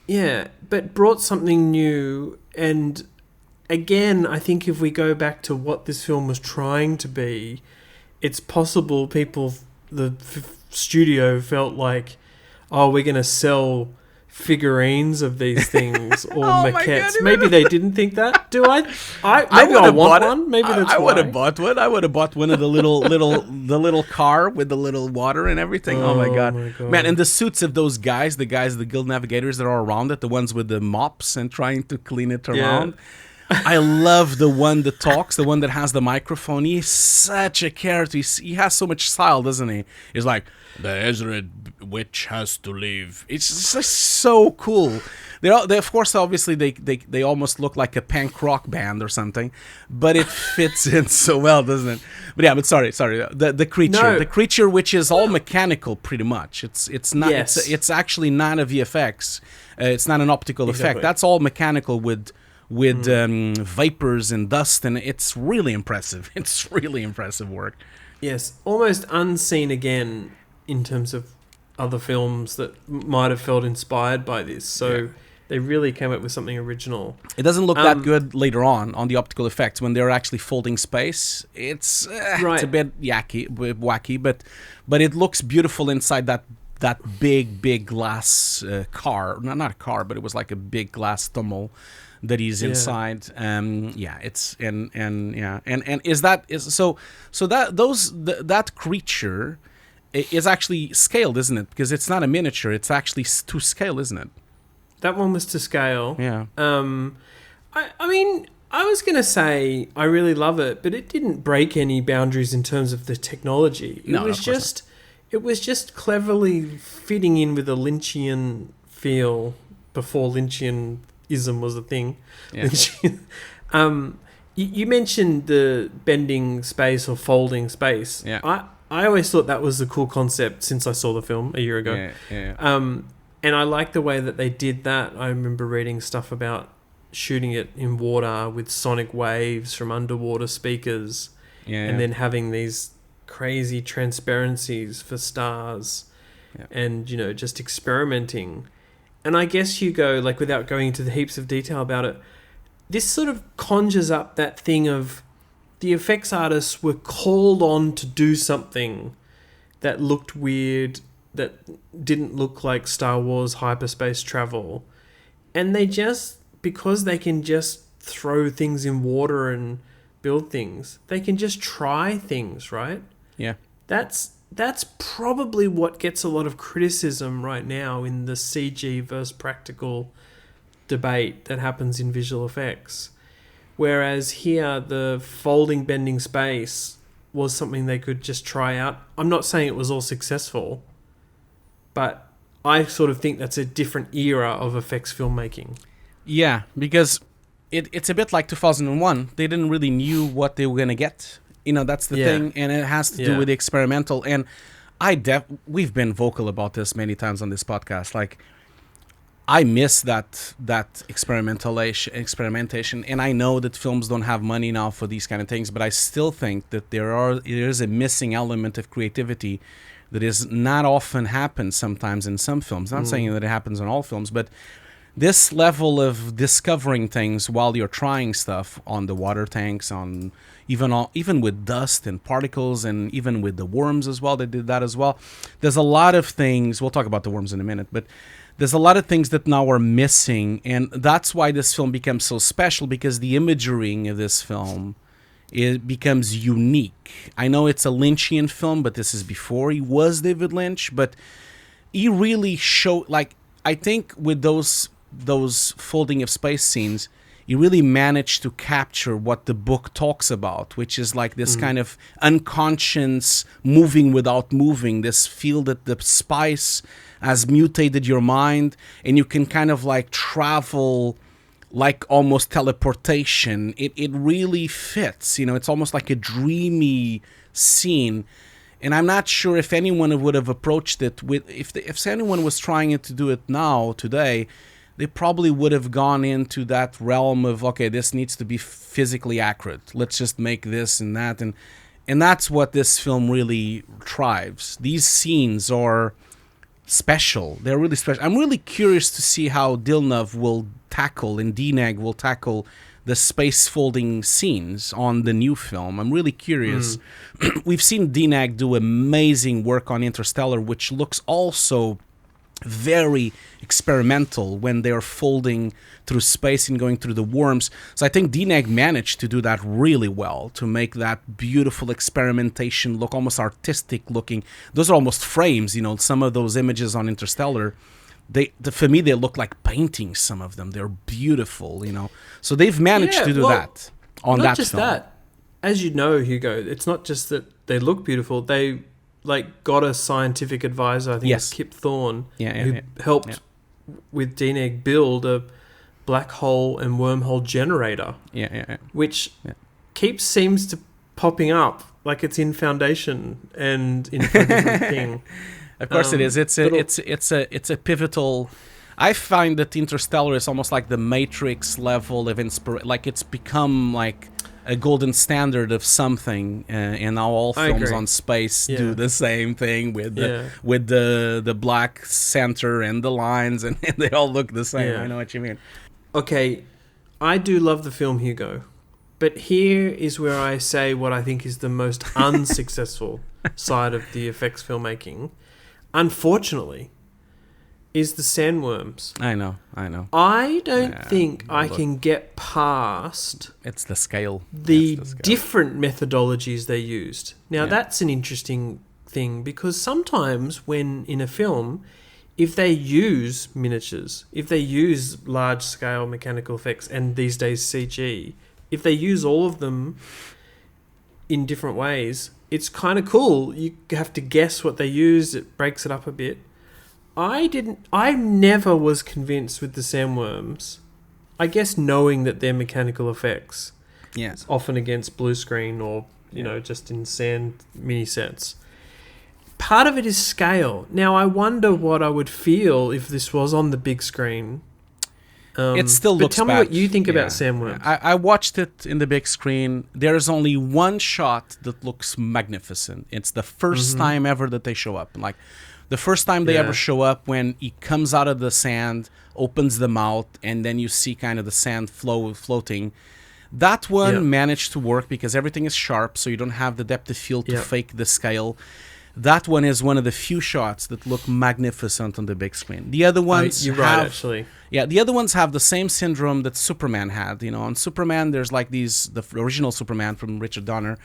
Yeah, but brought something new. And again, I think if we go back to what this film was trying to be, it's possible the studio felt like, oh, we're going to sell figurines of these things or maquettes. God, maybe they didn't think that. Do I? Maybe I want one. Maybe that's why. I would have bought one. I would have bought one of the little car with the little water and everything. Oh my God, man! And the suits of those guys, the Guild Navigators that are around it, the ones with the mops and trying to clean it around. I love the one that talks, the one that has the microphone. He's such a character. He has so much style, doesn't he? He's like, the Ezra witch has to leave. It's just so cool. They of course, obviously, they almost look like a punk rock band or something, but it fits in so well, doesn't it? But yeah, sorry. The creature, which is all mechanical, pretty much. It's not. Yes. It's actually not a VFX. It's not an optical effect. That's all mechanical with vapors and dust, and it's really impressive. It's really impressive work. Yes, almost unseen again in terms of other films that might have felt inspired by this. So they really came up with something original. It doesn't look that good later on the optical effects when they're actually folding space. It's a bit wacky, but it looks beautiful inside that big glass car. Not a car, but it was like a big glass tunnel that he's inside. It's and that creature is actually scaled, isn't it? Because it's not a miniature, it's actually to scale, isn't it? That one was to scale. Yeah. I mean, I was going to say I really love it, but it didn't break any boundaries in terms of the technology. It was just cleverly fitting in with a Lynchian feel before Lynchianism was a thing. Yeah. You mentioned the bending space or folding space. Yeah. I always thought that was a cool concept since I saw the film a year ago. Yeah. And I like the way that they did that. I remember reading stuff about shooting it in water with sonic waves from underwater speakers, and then having these crazy transparencies for stars, and just experimenting. And I guess you go, like, without going into the heaps of detail about it, this sort of conjures up that thing of the effects artists were called on to do something that looked weird, that didn't look like Star Wars hyperspace travel. And they just, because they can just throw things in water and build things, they can just try things, right? Yeah. That's probably what gets a lot of criticism right now in the CG versus practical debate that happens in visual effects. Whereas here, the folding, bending space was something they could just try out. I'm not saying it was all successful, but I sort of think that's a different era of effects filmmaking. Yeah, because it's a bit like 2001. They didn't really knew what they were going to get. That's the thing, and it has to do with the experimental. And we've been vocal about this many times on this podcast. Like, I miss that experimentation, and I know that films don't have money now for these kind of things, but I still think that there is a missing element of creativity that is not often happens sometimes in some films. Not saying that it happens in all films, but this level of discovering things while you're trying stuff on the water tanks, on even with dust and particles, and even with the worms as well, they did that as well. There's a lot of things, we'll talk about the worms in a minute, but there's a lot of things that now are missing, and that's why this film becomes so special, because the imagery of this film, it becomes unique. I know it's a Lynchian film, but this is before he was David Lynch, but he really showed, like, I think with those folding of space scenes, he really managed to capture what the book talks about, which is like this kind of unconscious moving without moving, this feel that the spice has mutated your mind, and you can kind of like travel like almost teleportation. It really fits, it's almost like a dreamy scene. And I'm not sure if anyone would have approached it with, if anyone was trying to do it now, today, they probably would have gone into that realm of, okay, this needs to be physically accurate. Let's just make this and that. And that's what this film really thrives. These scenes are special. They're really special. I'm really curious to see how Villeneuve will tackle, and DNEG will tackle, the space folding scenes on the new film. I'm really curious. We've seen DNEG do amazing work on Interstellar, which looks also very experimental when they're folding through space and going through the worms. So I think DNEG managed to do that really well, to make that beautiful experimentation look almost artistic looking. Those are almost frames, some of those images on Interstellar. for me, they look like paintings. Some of them, they're beautiful, So they've managed to do that on that film. Not just that. As you know, Hugo, it's not just that they look beautiful. They got a scientific advisor, I think it's Kip Thorne, who helped with DNEG build a black hole and wormhole generator. Which seems to popping up like it's in Foundation and in a different thing. Of course it is. It's a pivotal. I find that Interstellar is almost like the Matrix level of inspiration. Like it's become like a golden standard of something, and now all films on space do the same thing with the black center and the lines, and they all look the same. I know what you mean. Okay, I do love the film, Hugo, but here is where I say what I think is the most unsuccessful side of the effects filmmaking. Unfortunately, is the sandworms. I know. I don't think I can get past... It's the scale. The different methodologies they used. Now, that's an interesting thing, because sometimes when in a film, if they use miniatures, if they use large-scale mechanical effects, and these days CG, if they use all of them in different ways, it's kind of cool. You have to guess what they used. It breaks it up a bit. I never was convinced with the sandworms. I guess knowing that they're mechanical effects. Yeah. It's often against blue screen or, just in sand mini sets. Part of it is scale. Now, I wonder what I would feel if this was on the big screen. It still looks bad. Tell me what you think about sandworms. I watched it in the big screen. There is only one shot that looks magnificent. It's the first time ever that they show up. Like, the first time they ever show up, when he comes out of the sand, opens the mouth, and then you see kind of the sand floating. That one managed to work because everything is sharp, so you don't have the depth of field to fake the scale. That one is one of the few shots that look magnificent on the big screen. The other ones you're right, actually. Yeah, the other ones have the same syndrome that Superman had. On Superman, there's like the original Superman from Richard Donner.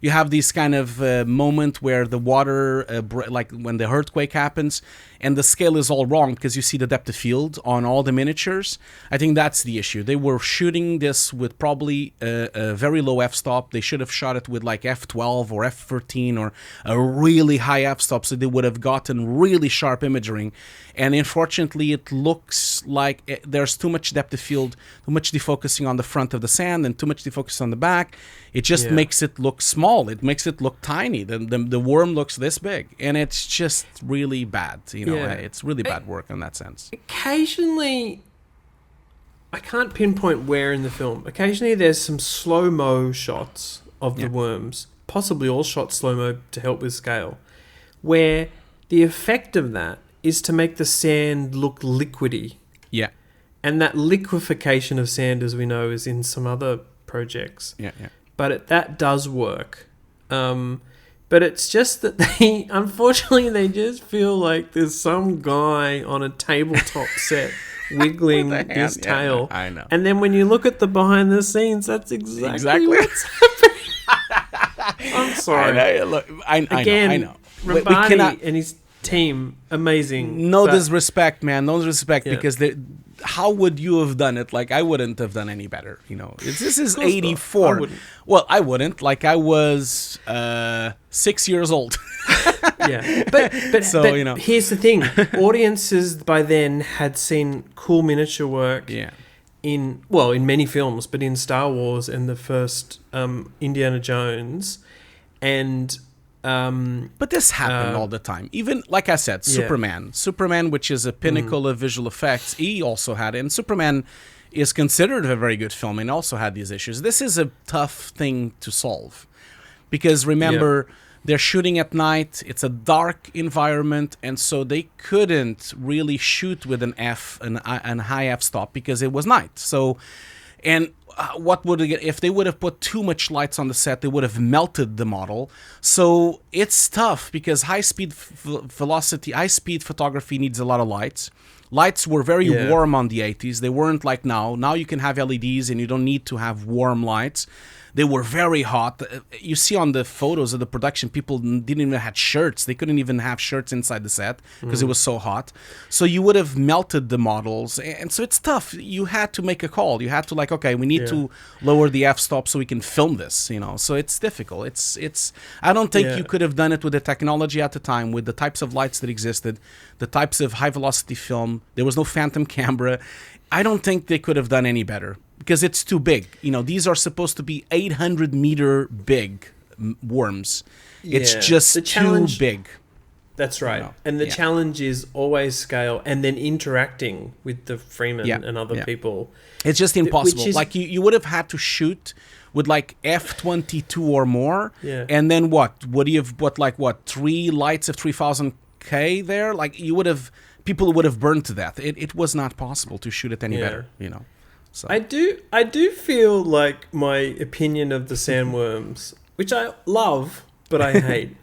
You have these kind of moment where the water, like when the earthquake happens, and the scale is all wrong because you see the depth of field on all the miniatures. I think that's the issue. They were shooting this with probably a very low f-stop. They should have shot it with like f12 or f13 or a really high f-stop, so they would have gotten really sharp imaging. And unfortunately, it looks like there's too much depth of field, too much defocusing on the front of the sand, and too much defocusing on the back. It just makes it look small. It makes it look tiny. The worm looks this big, and it's just really bad. It's really bad work in that sense. Occasionally, I can't pinpoint where in the film. Occasionally, there's some slow-mo shots of the worms, possibly all shot slow-mo to help with scale, where the effect of that is to make the sand look liquidy. Yeah. And that liquefaction of sand, as we know, is in some other projects. Yeah. But that does work. But it's just that unfortunately, they just feel like there's some guy on a tabletop set wiggling his tail. I know. And then when you look at the behind the scenes, that's exactly what's happening. I'm sorry. I know. Rabani and his team, amazing. No disrespect, man. No disrespect, because how would you have done it? Like, I wouldn't have done any better. This is 84. I wouldn't. Like, I was 6 years old. But so, but here's the thing: audiences by then had seen cool miniature work. In many films, but in Star Wars and the first Indiana Jones, and. But this happened all the time. Even, like I said, Superman, which is a pinnacle of visual effects, he also had it. And Superman is considered a very good film and also had these issues. This is a tough thing to solve. Because remember, they're shooting at night. It's a dark environment. And so they couldn't really shoot with an high f-stop because it was night. So, and... what would they get if they would have put too much lights on the set? They would have melted the model. So it's tough because high speed photography needs a lot of lights. Lights were very warm on the 80s. They weren't like now. Now you can have LEDs and you don't need to have warm lights. They were very hot. You see on the photos of the production, people didn't even have shirts. They couldn't even have shirts inside the set because it was so hot. So you would have melted the models. And so it's tough. You had to make a call. You had to like, okay, we need to lower the f-stop so we can film this, you know. So it's difficult. It's. I don't think you could have done it with the technology at the time, with the types of lights that existed, the types of high-velocity film. There was no phantom camera. I don't think they could have done any better because it's too big. You know, these are supposed to be 800-meter big worms. It's just too big. That's right. You know? And the challenge is always scale and then interacting with the Freeman and other people. It's just impossible. Like you would have had to shoot with like f/22 or more. Yeah. And then what? Would you have put like what? 3 lights of 3000K there? Like you would have, people would have burned to death. It was not possible to shoot it any better, you know. So I do feel like my opinion of the sandworms, which I love but I hate,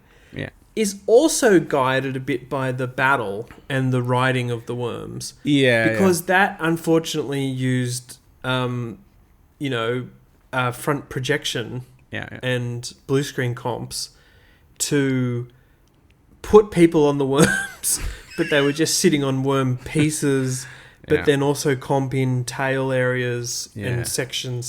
is also guided a bit by the battle and the riding of the worms. Yeah. Because that unfortunately used front projection and blue screen comps to put people on the worms, but they were just sitting on worm pieces, but then also comp in tail areas and section.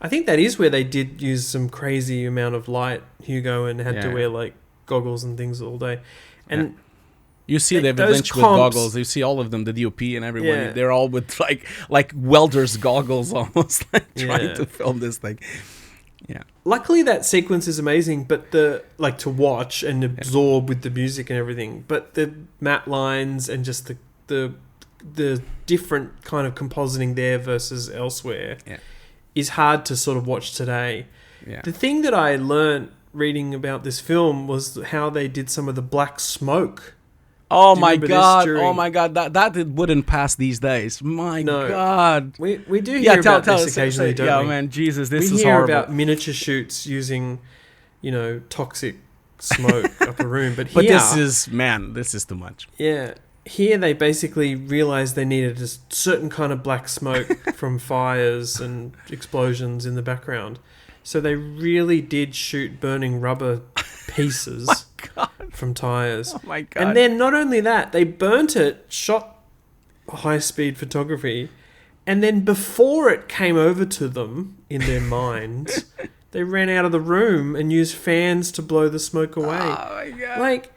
I think that is where they did use some crazy amount of light, Hugo, and had to wear like goggles and things all day. And you see David Lynch with goggles. You see all of them, the DOP and everyone. Yeah. They're all with like welders' goggles almost, like trying to film this thing. Yeah. Luckily, that sequence is amazing, but to watch and absorb with the music and everything. But the matte lines and just the different kind of compositing there versus elsewhere is hard to sort of watch today. Yeah. The thing that I learned reading about this film was how they did some of the black smoke. Oh my god! That wouldn't pass these days. My god! We do hear about this occasionally, don't we? Yeah, man, Jesus, this is horrible. We hear about miniature shoots using, toxic smoke up a room, but this is too much. Yeah, here they basically realized they needed a certain kind of black smoke from fires and explosions in the background, so they really did shoot burning rubber pieces. From tires. Oh my god. And then not only that, they burnt it, shot high-speed photography, and then before it came over to them in their minds, they ran out of the room and used fans to blow the smoke away. Oh my god. Like,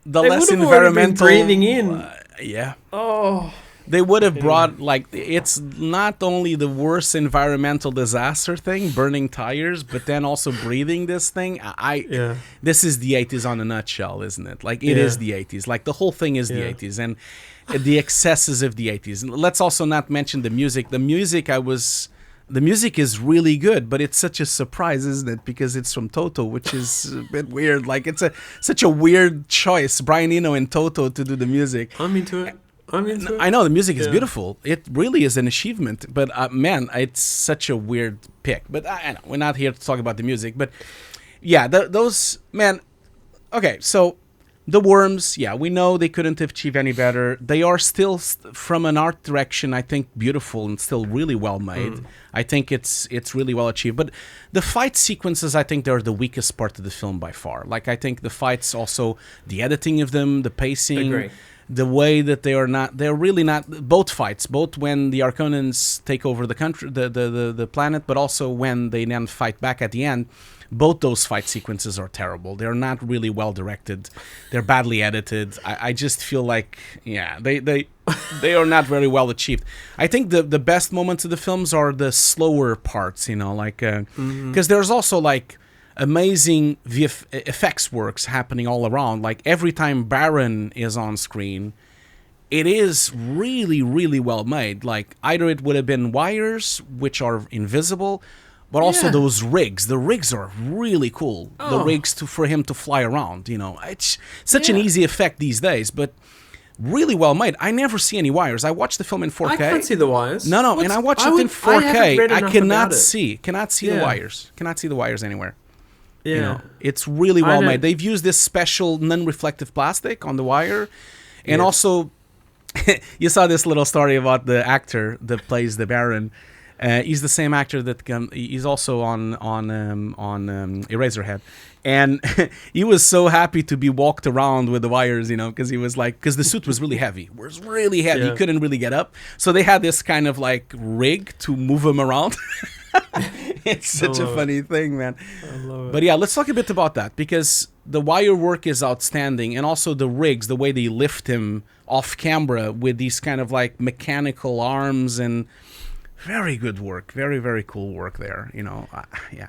the less environmental breathing in. Yeah. Oh. They would have brought, it's not only the worst environmental disaster thing, burning tires, but then also breathing this thing. This is the 80s on a nutshell, isn't it? Like, it is the 80s. Like, the whole thing is the 80s. And the excesses of the 80s. And let's also not mention the music. The music is really good, but it's such a surprise, isn't it? Because it's from Toto, which is a bit weird. Like, it's such a weird choice, Brian Eno and Toto, to do the music. I'm into it. I know the music is beautiful. It really is an achievement. But man, it's such a weird pick. But I know we're not here to talk about the music. But yeah, those man. Okay, so the worms. Yeah, we know they couldn't have achieved any better. They are still, from an art direction, I think beautiful and still really well made. I think it's really well achieved. But the fight sequences, I think they're the weakest part of the film by far. Like, I think the fights also, the editing of them, the pacing. Agree. The way that they're really not, both fights, both when the Arconans take over the country, the planet, but also when they then fight back at the end, both those fight sequences are terrible. They're not really well directed. They're badly edited. I just feel like, they are not very well achieved. I think the best moments of the films are the slower parts, because there's also amazing VFX works happening all around. Like, every time Baron is on screen, it is really, really well made. Like, either it would have been wires, which are invisible, but also those rigs. The rigs are really cool. The rigs for him to fly around, It's such an easy effect these days, but really well made. I never see any wires. I watched the film in 4K. I can't see the wires. No, and I watched it in 4K. I cannot see the wires. Cannot see the wires anywhere. Yeah. It's really well made. They've used this special non-reflective plastic on the wire. And also, you saw this little story about the actor that plays the Baron. He's the same actor that he's also on Eraserhead, and he was so happy to be walked around with the wires, because he was because the suit was really heavy. It was really heavy. Yeah. He couldn't really get up, so they had this kind of rig to move him around. It's such a funny thing, man. I love it. But yeah, let's talk a bit about that, because the wire work is outstanding, and also the rigs, the way they lift him off camera with these kind of mechanical arms, and very good work, very, very cool work there. Yeah.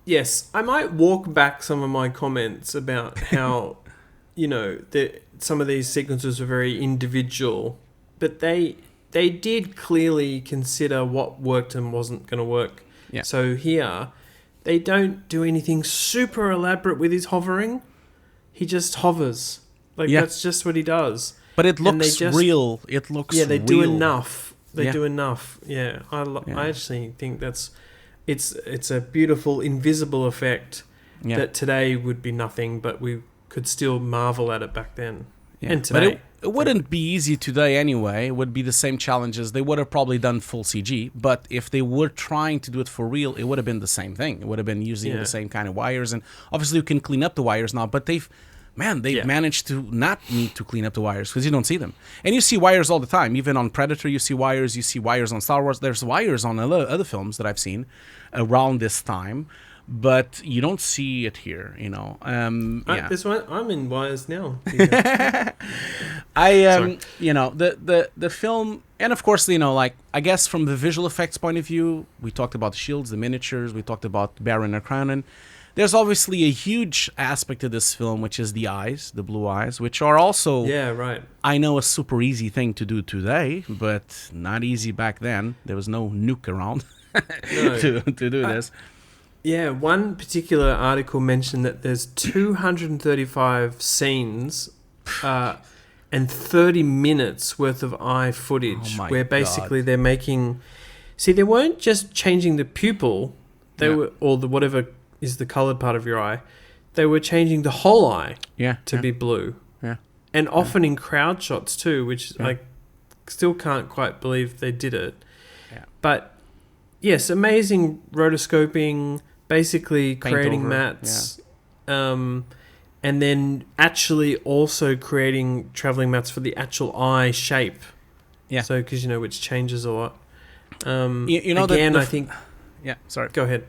Yes, I might walk back some of my comments about how, some of these sequences were very individual, but they did clearly consider what worked and wasn't going to work. Yeah. So here, they don't do anything super elaborate with his hovering. He just hovers. That's just what he does. But it looks real. It looks real. Yeah, they do enough. They do enough. Yeah, I actually think it's a beautiful invisible effect that today would be nothing, but we could still marvel at it back then. Yeah. And today. But it wouldn't be easy today anyway. It would be the same challenges. They would have probably done full CG, but if they were trying to do it for real, it would have been the same thing. It would have been using the same kind of wires, and obviously you can clean up the wires now, but they've managed to not need to clean up the wires, because you don't see them. And you see wires all the time. Even on Predator, you see wires on Star Wars. There's wires on other films that I've seen around this time, but you don't see it here, This one, I'm in wires now. the film, and of course, I guess from the visual effects point of view, we talked about the shields, the miniatures, we talked about Baron Harkonnen. There's obviously a huge aspect of this film, which is the eyes, the blue eyes, which are also, I know, a super easy thing to do today, but not easy back then. There was no nuke around to do this. Yeah, one particular article mentioned that there's 235 scenes and 30 minutes worth of eye footage where basically they're making... See, they weren't just changing the pupil, were, or the whatever is the coloured part of your eye. They were changing the whole eye to be blue. Yeah. And often in crowd shots too, which I still can't quite believe they did it. Yeah. But yes, amazing rotoscoping, basically creating mats, and then actually also creating travelling mats for the actual eye shape. Yeah. So, because which changes a lot. Again, I think... Yeah, sorry. Go ahead.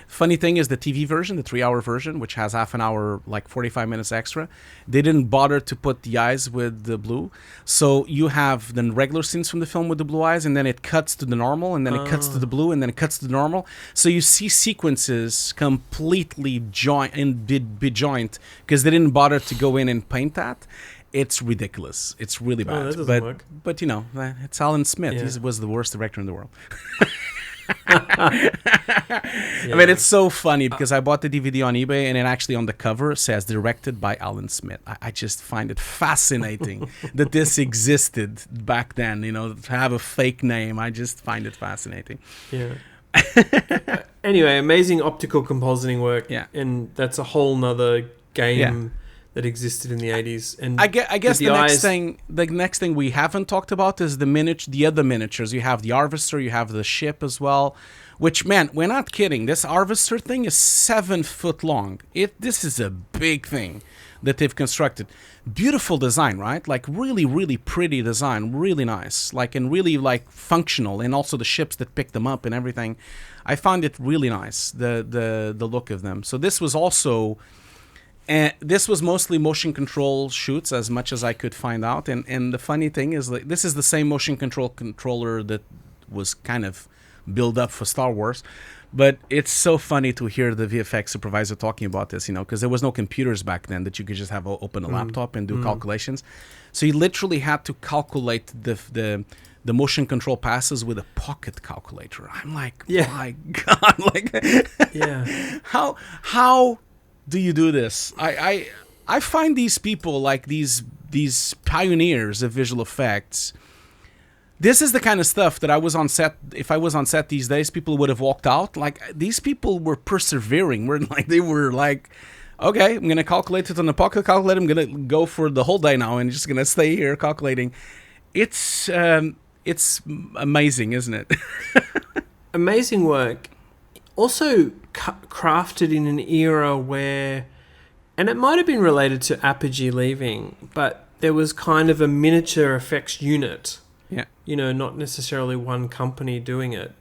Funny thing is the TV version, the 3-hour version, which has half an hour, 45 minutes extra, they didn't bother to put the eyes with the blue. So you have the regular scenes from the film with the blue eyes, and then it cuts to the normal, and then it cuts to the blue, and then it cuts to the normal. So you see sequences completely bejoint because they didn't bother to go in and paint that. It's ridiculous. It's really bad. That doesn't work. But it's Alan Smith. Yeah. He was the worst director in the world. I mean, it's so funny because I bought the DVD on eBay, and it actually on the cover says directed by Alan Smith. I just find it fascinating that this existed back then, to have a fake name. I just find it fascinating. Yeah. Anyway, amazing optical compositing work. Yeah. And that's a whole nother game that existed in the 80s. And I guess the next thing we haven't talked about is the other miniatures. You have the Harvester, you have the ship as well, which, man, we're not kidding. This Harvester thing is 7 foot long. This is a big thing that they've constructed. Beautiful design, right? Really, really pretty design, really nice. And really functional, and also the ships that pick them up and everything. I found it really nice, the look of them. So this was also... And this was mostly motion control shoots, as much as I could find out. And the funny thing is, this is the same motion control controller that was kind of built up for Star Wars. But it's so funny to hear the VFX supervisor talking about this, because there was no computers back then that you could just have open a laptop and do calculations. So he literally had to calculate the motion control passes with a pocket calculator. I'm like, my God, how do you do this? I find these people, these pioneers of visual effects. This is the kind of stuff that I was on set. If I was on set these days, people would have walked out. These people were persevering. They were okay, I'm gonna calculate it on the pocket calculator. I'm gonna go for the whole day now and just gonna stay here calculating. It's it's amazing, isn't it? Amazing work. Also crafted in an era where, and it might have been related to Apogee leaving, but there was kind of a miniature effects unit. Yeah. You know, not necessarily one company doing it.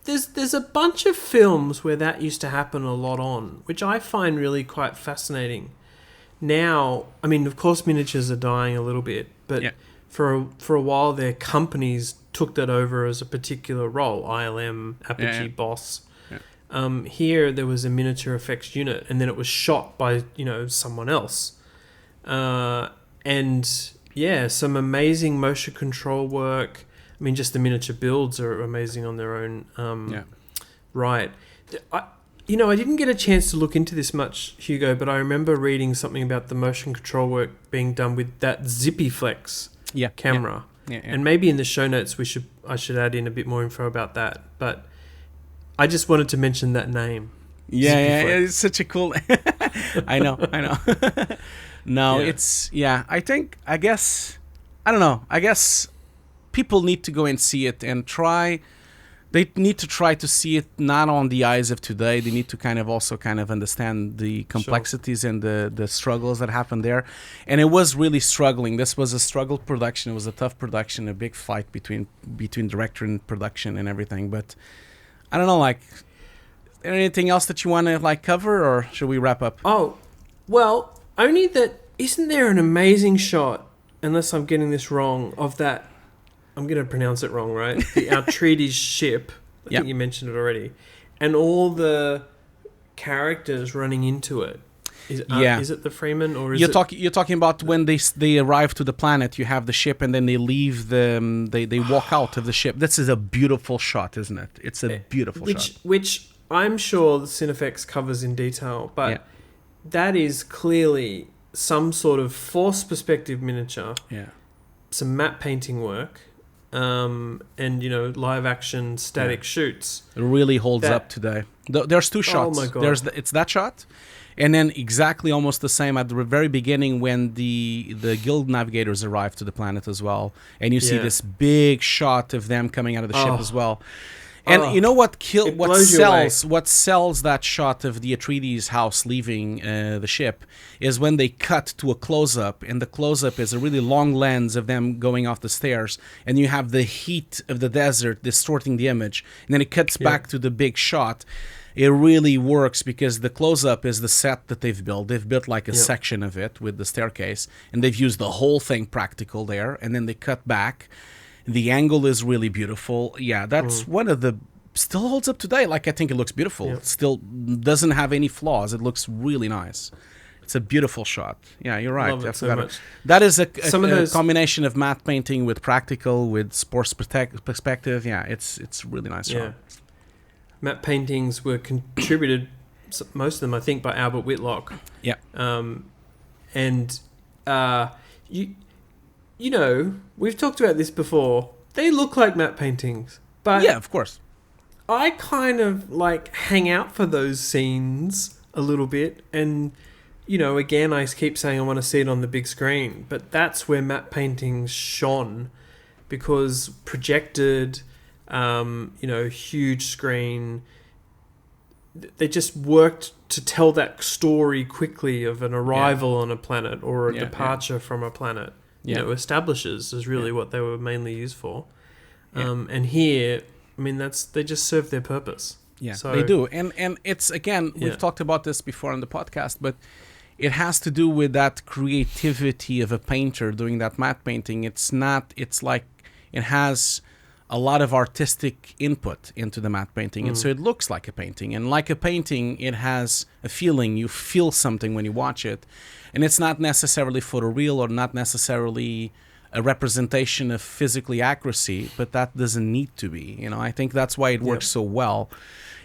There's a bunch of films where that used to happen a lot on, which I find really quite fascinating. Now, I mean, of course, miniatures are dying a little bit, but for a while there, companies took that over as a particular role. ILM, Apogee, Boss. Yeah. Here, there was a miniature effects unit, and then it was shot by someone else. And yeah, some amazing motion control work. I mean, just the miniature builds are amazing on their own. Right. I didn't get a chance to look into this much, Hugo, but I remember reading something about the motion control work being done with that ZippyFlex camera. Yeah. And maybe in the show notes I should add in a bit more info about that. But I just wanted to mention that name. Yeah, it's such a cool. I know. No, it's I don't know. I guess people need to go and see it and try. They need to try to see it not on the eyes of today. They need to kind of understand the complexities and the struggles that happened there. And it was really struggling. This was a struggled production. It was a tough production, a big fight between director and production and everything. But I don't know, like, anything else that you want to cover, or should we wrap up? Oh, well, only that isn't there an amazing shot, unless I'm getting this wrong, of that. I'm going to pronounce it wrong, right? The Atreides ship. I think you mentioned it already. And all the characters running into it. Is it the Freeman or is You're talking about when they arrive to the planet, you have the ship and then they leave they walk out of the ship. This is a beautiful shot, isn't it? It's a beautiful shot. Which I'm sure the Cinefantastique covers in detail, but that is clearly some sort of force perspective miniature. Yeah. Some matte painting work. And live action static shoots. It really holds up today. There's two shots. Oh my god! It's that shot, and then exactly almost the same at the very beginning when the guild navigators arrive to the planet as well, and you see this big shot of them coming out of the ship as well. And you know what sells that shot of the Atreides house leaving the ship is when they cut to a close-up, and the close-up is a really long lens of them going off the stairs, and you have the heat of the desert distorting the image, and then it cuts back to the big shot. It really works because the close-up is the set that they've built. They've built like a section of it with the staircase, and they've used the whole thing practical there, and then they cut back. The angle is really beautiful. Yeah, that's one of the... Still holds up today. Like, I think it looks beautiful. Yeah. It still doesn't have any flaws. It looks really nice. It's a beautiful shot. Yeah, you're right. Love it so much. That is a combination of matte painting with practical, with sports perspective. Yeah, it's really nice shot. Matte paintings were contributed, most of them, I think, by Albert Whitlock. Yeah. We've talked about this before. They look like matte paintings. But yeah, of course. I kind of hang out for those scenes a little bit. And, again, I keep saying I want to see it on the big screen. But that's where matte paintings shone. Because projected, huge screen, they just worked to tell that story quickly of an arrival on a planet or a departure from a planet. Establishes is really what they were mainly used for. And here, I mean, they just serve their purpose. Yeah, so, they do. And it's, again, we've talked about this before on the podcast, but it has to do with that creativity of a painter doing that matte painting. It has a lot of artistic input into the matte painting, and so it looks like a painting. And like a painting, it has a feeling. You feel something when you watch it. And it's not necessarily photoreal or not necessarily a representation of physically accuracy, but that doesn't need to be. I think that's why it works so well.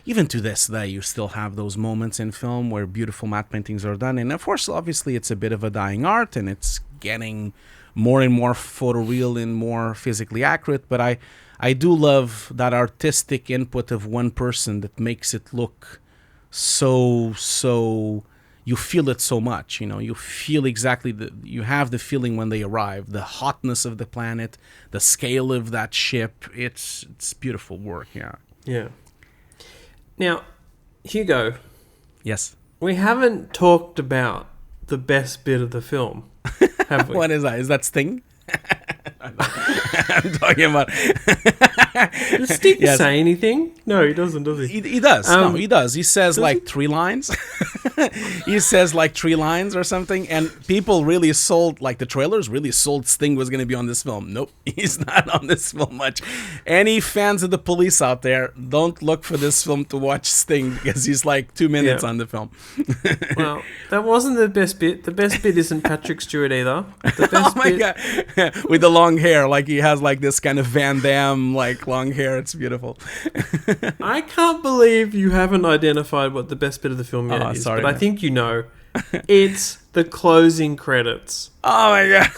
Even to this day, you still have those moments in film where beautiful matte paintings are done. And of course, obviously, it's a bit of a dying art, and it's getting more and more photoreal and more physically accurate. But I do love that artistic input of one person that makes it look so you feel it so much. You feel exactly you have the feeling when they arrive, the hotness of the planet, the scale of that ship. It's beautiful work. Yeah. Now, Hugo. Yes. We haven't talked about the best bit of the film, have we? What is that? Is that Sting? I'm talking about. Does Sting say anything? No, he doesn't, does he? He does. No, he does. He says like 3 lines. He says like 3 lines or something, and people really sold, like the trailers really sold Sting was going to be on this film. Nope, he's not on this film much. Any fans of the Police out there, don't look for this film to watch Sting, because he's like 2 minutes on the film. Well, that wasn't the best bit. The best bit isn't Patrick Stewart either. The best God. With the long hair, like he has like this kind of Van Damme like long hair. It's beautiful. I can't believe you haven't identified what the best bit of the film yet is. Sorry, but man. I think you know. It's the closing credits. Oh my God.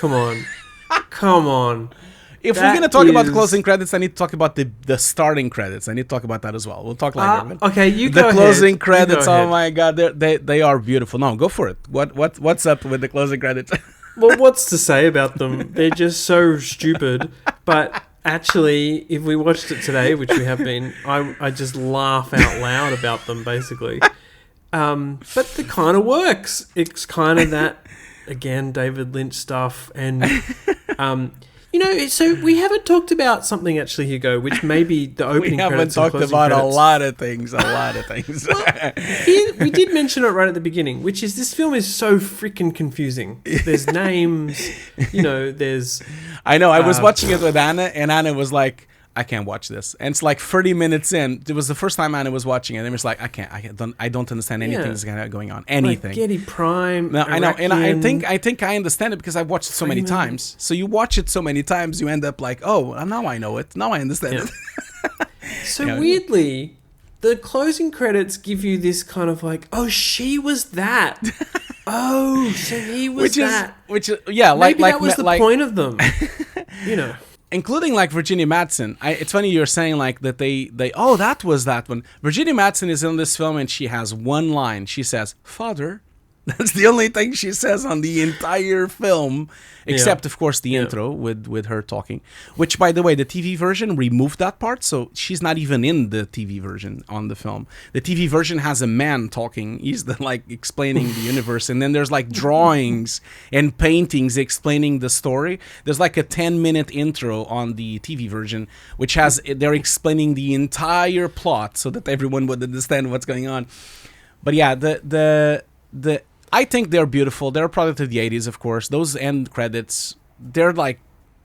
Come on. If we're going to talk about the closing credits, I need to talk about the starting credits. I need to talk about that as well. We'll talk later. Okay, you go ahead. The closing credits, oh my God, they are beautiful. No, go for it. What's up with the closing credits? Well, what's to say about them? They're just so stupid. But actually, if we watched it today, which we have been, I just laugh out loud about them, basically. But it kind of works. It's kind of that, again, David Lynch stuff. And, so we haven't talked about something, actually, Hugo, which may be the opening credits. We haven't talked about a lot of things. Well, we did mention it right at the beginning, which is this film is so freaking confusing. There's names, there's... I know, I was watching it with Anna, and Anna was like, I can't watch this. And it's like 30 minutes in. It was the first time Anna was watching it, and it was like, I don't understand anything that's going on. Anything. Like Getty Prime. No, I know, and I think I understand it because I've watched it so many times. So you watch it so many times, you end up like, oh, now I know it. Now I understand it. So weirdly, the closing credits give you this kind of like, oh, she was that. Oh, so he was that. Maybe that was the point of them. Including like Virginia Madsen. It's funny you're saying like that they that was that one. Virginia Madsen is in this film and she has one line. She says, "Father." That's the only thing she says on the entire film, except of course the intro with her talking. Which, by the way, the TV version removed that part, so she's not even in the TV version on the film. The TV version has a man talking. He's explaining the universe, and then there's like drawings and paintings explaining the story. There's like a 10-minute intro on the TV version, which they're explaining the entire plot so that everyone would understand what's going on. But yeah, the I think they're beautiful. They're a product of the 80s, of course. Those end credits, they're like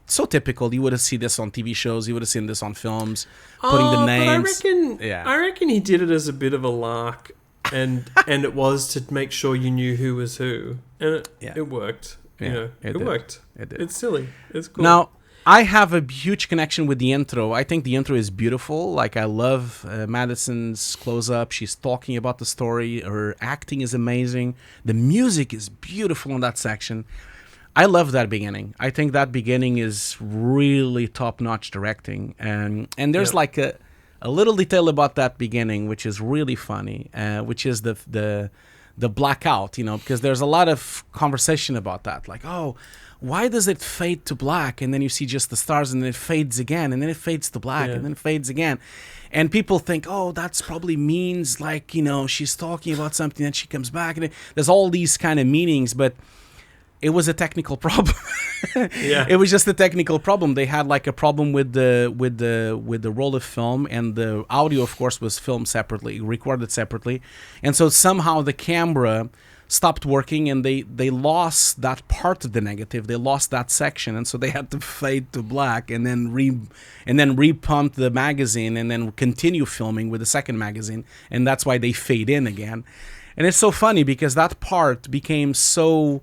so typical. You would have seen this on TV shows. You would have seen this on films, putting the names. But I reckon he did it as a bit of a lark, and it was to make sure you knew who was who, and it worked. It worked. It did. It's silly. It's cool. Now, I have a huge connection with the intro. I think the intro is beautiful. Like, I love Madison's close-up. She's talking about the story. Her acting is amazing. The music is beautiful in that section. I love that beginning. I think that beginning is really top-notch directing. And there's like a little detail about that beginning, which is really funny, which is the blackout, because there's a lot of conversation about that. Like, oh, why does it fade to black? And then you see just the stars, and then it fades again, and then it fades to black, and then it fades again. And people think, oh, that's probably means like, she's talking about something, and she comes back. And there's all these kind of meanings, but it was a technical problem. It was just a technical problem. They had like a problem with the roll of film, and the audio, of course, was filmed separately, recorded separately. And so somehow the camera stopped working, and they lost that part of the negative. They lost that section, and so they had to fade to black and then repump the magazine and then continue filming with the second magazine, and that's why they fade in again. And it's so funny because that part became so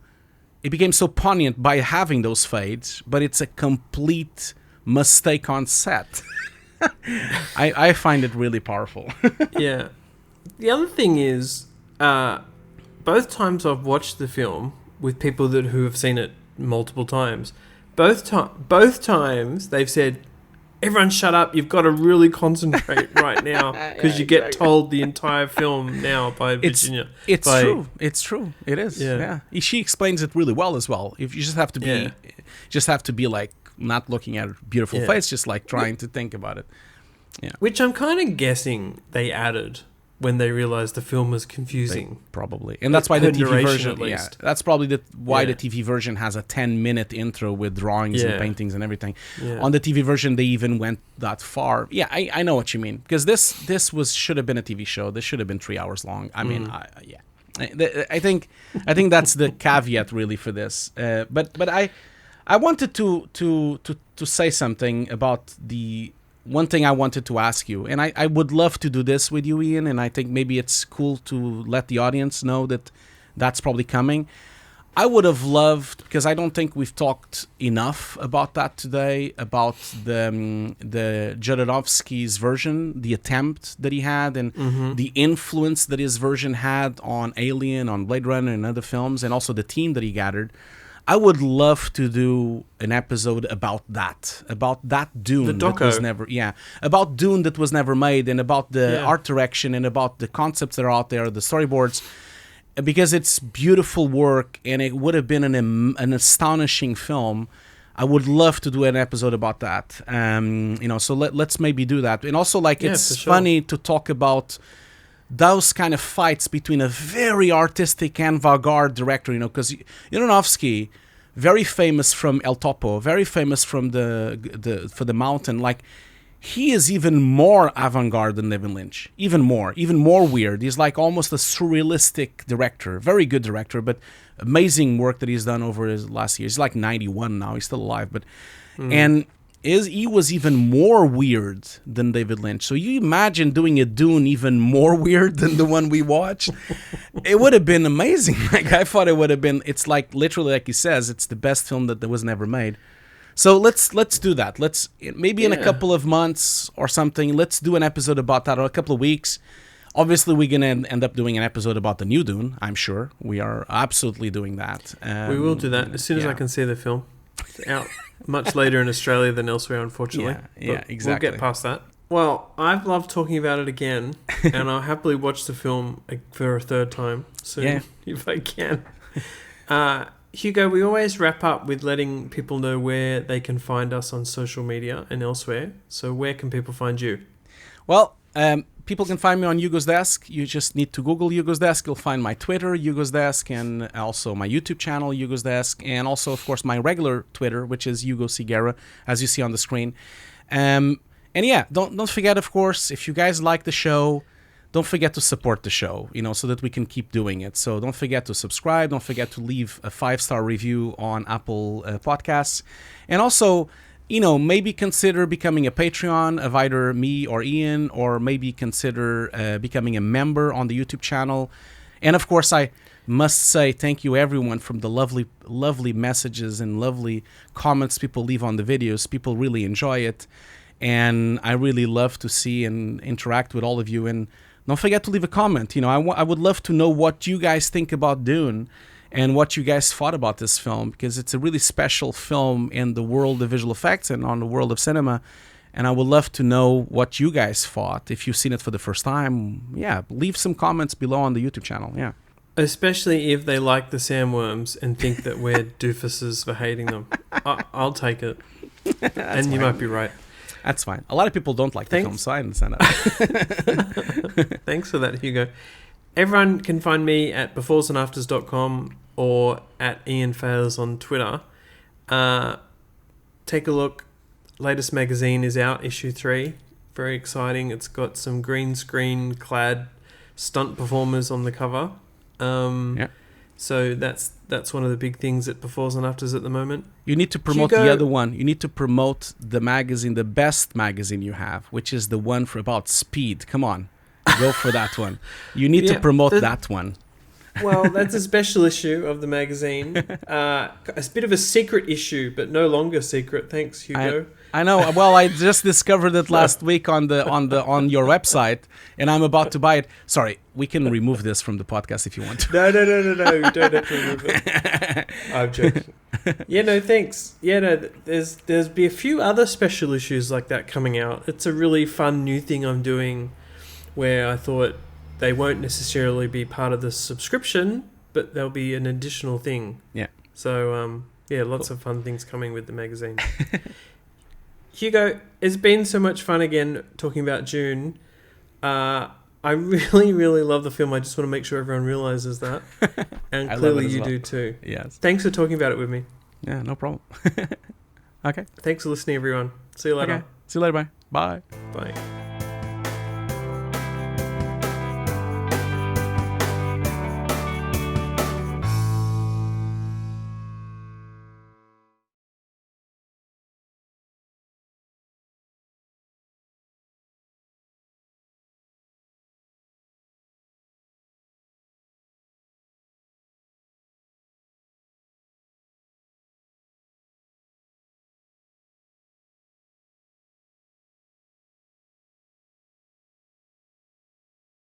poignant by having those fades, but it's a complete mistake on set. I find it really powerful. Yeah. The other thing is, both times I've watched the film with people who have seen it multiple times, both times they've said, everyone shut up, you've got to really concentrate right now, because you get told the entire film now by Virginia. It's true. It's true. It is. Yeah. She explains it really well as well. If you just have to be like not looking at her beautiful face, just like trying to think about it. Yeah. Which I'm kind of guessing they added when they realized the film was confusing. Probably. And that's why the TV version, at least. That's probably why the TV version has a 10-minute intro with drawings and paintings and everything. Yeah. On the TV version, they even went that far. Yeah, I know what you mean. Because this should have been a TV show. This should have been 3 hours long. I mean, I think that's the caveat really for this. But I wanted to say something about the one thing I wanted to ask you, and I would love to do this with you, Ian, and I think maybe it's cool to let the audience know that that's probably coming. I would have loved, because I don't think we've talked enough about that today, about the Jodorowsky's version, the attempt that he had, and the influence that his version had on Alien, on Blade Runner, and other films, and also the team that he gathered. I would love to do an episode about that Dune that was never, about Dune that was never made, and about the art direction, and about the concepts that are out there, the storyboards, because it's beautiful work, and it would have been an astonishing film. I would love to do an episode about that. So let's maybe do that, and also it's funny to talk about those kind of fights between a very artistic avant-garde director, because Jodorowsky, very famous from El Topo, very famous from for the Mountain, he is even more avant-garde than David Lynch, even more weird. He's like almost a surrealistic director, very good director, but amazing work that he's done over his last years. He's like 91 now, he's still alive, but he was even more weird than David Lynch. So you imagine doing a Dune even more weird than the one we watched. It would have been amazing. I thought it would have been. It's literally like he says, it's the best film that was never made. So let's do that. Let's maybe in a couple of months or something. Let's do an episode about that, or a couple of weeks. Obviously, we're going to end up doing an episode about the new Dune, I'm sure. We are absolutely doing that. We will do that as soon as I can see the film. It's out much later in Australia than elsewhere, unfortunately. Yeah, exactly. We'll get past that. Well, I've loved talking about it again, and I'll happily watch the film for a third time soon, if I can. Hugo, we always wrap up with letting people know where they can find us on social media and elsewhere. So where can people find you? Well, people can find me on Hugo's Desk. You just need to Google Hugo's Desk. You'll find my Twitter, Hugo's Desk, and also my YouTube channel, Hugo's Desk, and also, of course, my regular Twitter, which is Hugo Sigera, as you see on the screen. And don't forget, of course, if you guys like the show, don't forget to support the show, so that we can keep doing it. So don't forget to subscribe. Don't forget to leave a 5-star review on Apple Podcasts. And also, maybe consider becoming a Patreon of either me or Ian, or maybe consider becoming a member on the YouTube channel. And of course, I must say thank you everyone from the lovely, lovely messages and lovely comments people leave on the videos. People really enjoy it. And I really love to see and interact with all of you. And don't forget to leave a comment. I would love to know what you guys think about Dune and what you guys thought about this film, because it's a really special film in the world of visual effects and on the world of cinema. And I would love to know what you guys thought. If you've seen it for the first time, leave some comments below on the YouTube channel. Yeah. Especially if they like the sandworms and think that we're doofuses for hating them. I'll take it. And you might be right. That's fine. A lot of people don't like the film, so I understand that. Thanks for that, Hugo. Everyone can find me at beforesandafters.com or at Ian Fails on Twitter. Take a look. Latest magazine is out, issue 3. Very exciting. It's got some green screen clad stunt performers on the cover. So that's one of the big things at Befores and Afters at the moment. You need to promote the other one. You need to promote the magazine, the best magazine you have, which is the one about speed. Come on. Go for that one. You need to promote that one. Well, that's a special issue of the magazine. A bit of a secret issue, but no longer secret. Thanks, Hugo. I know. Well, I just discovered it last week on your website, and I'm about to buy it. Sorry, we can remove this from the podcast if you want to. No. You don't have to remove it. I'm joking. Yeah, no, thanks. Yeah, no, there's be a few other special issues like that coming out. It's a really fun new thing I'm doing, where I thought they won't necessarily be part of the subscription, but they'll be an additional thing. Yeah. So lots of fun things coming with the magazine. Hugo, it's been so much fun again talking about Dune. I really, really love the film. I just want to make sure everyone realizes that. And clearly you do too. Yes. Thanks for talking about it with me. Yeah, no problem. Okay. Thanks for listening, everyone. See you later. Okay. See you later. Bye. Bye.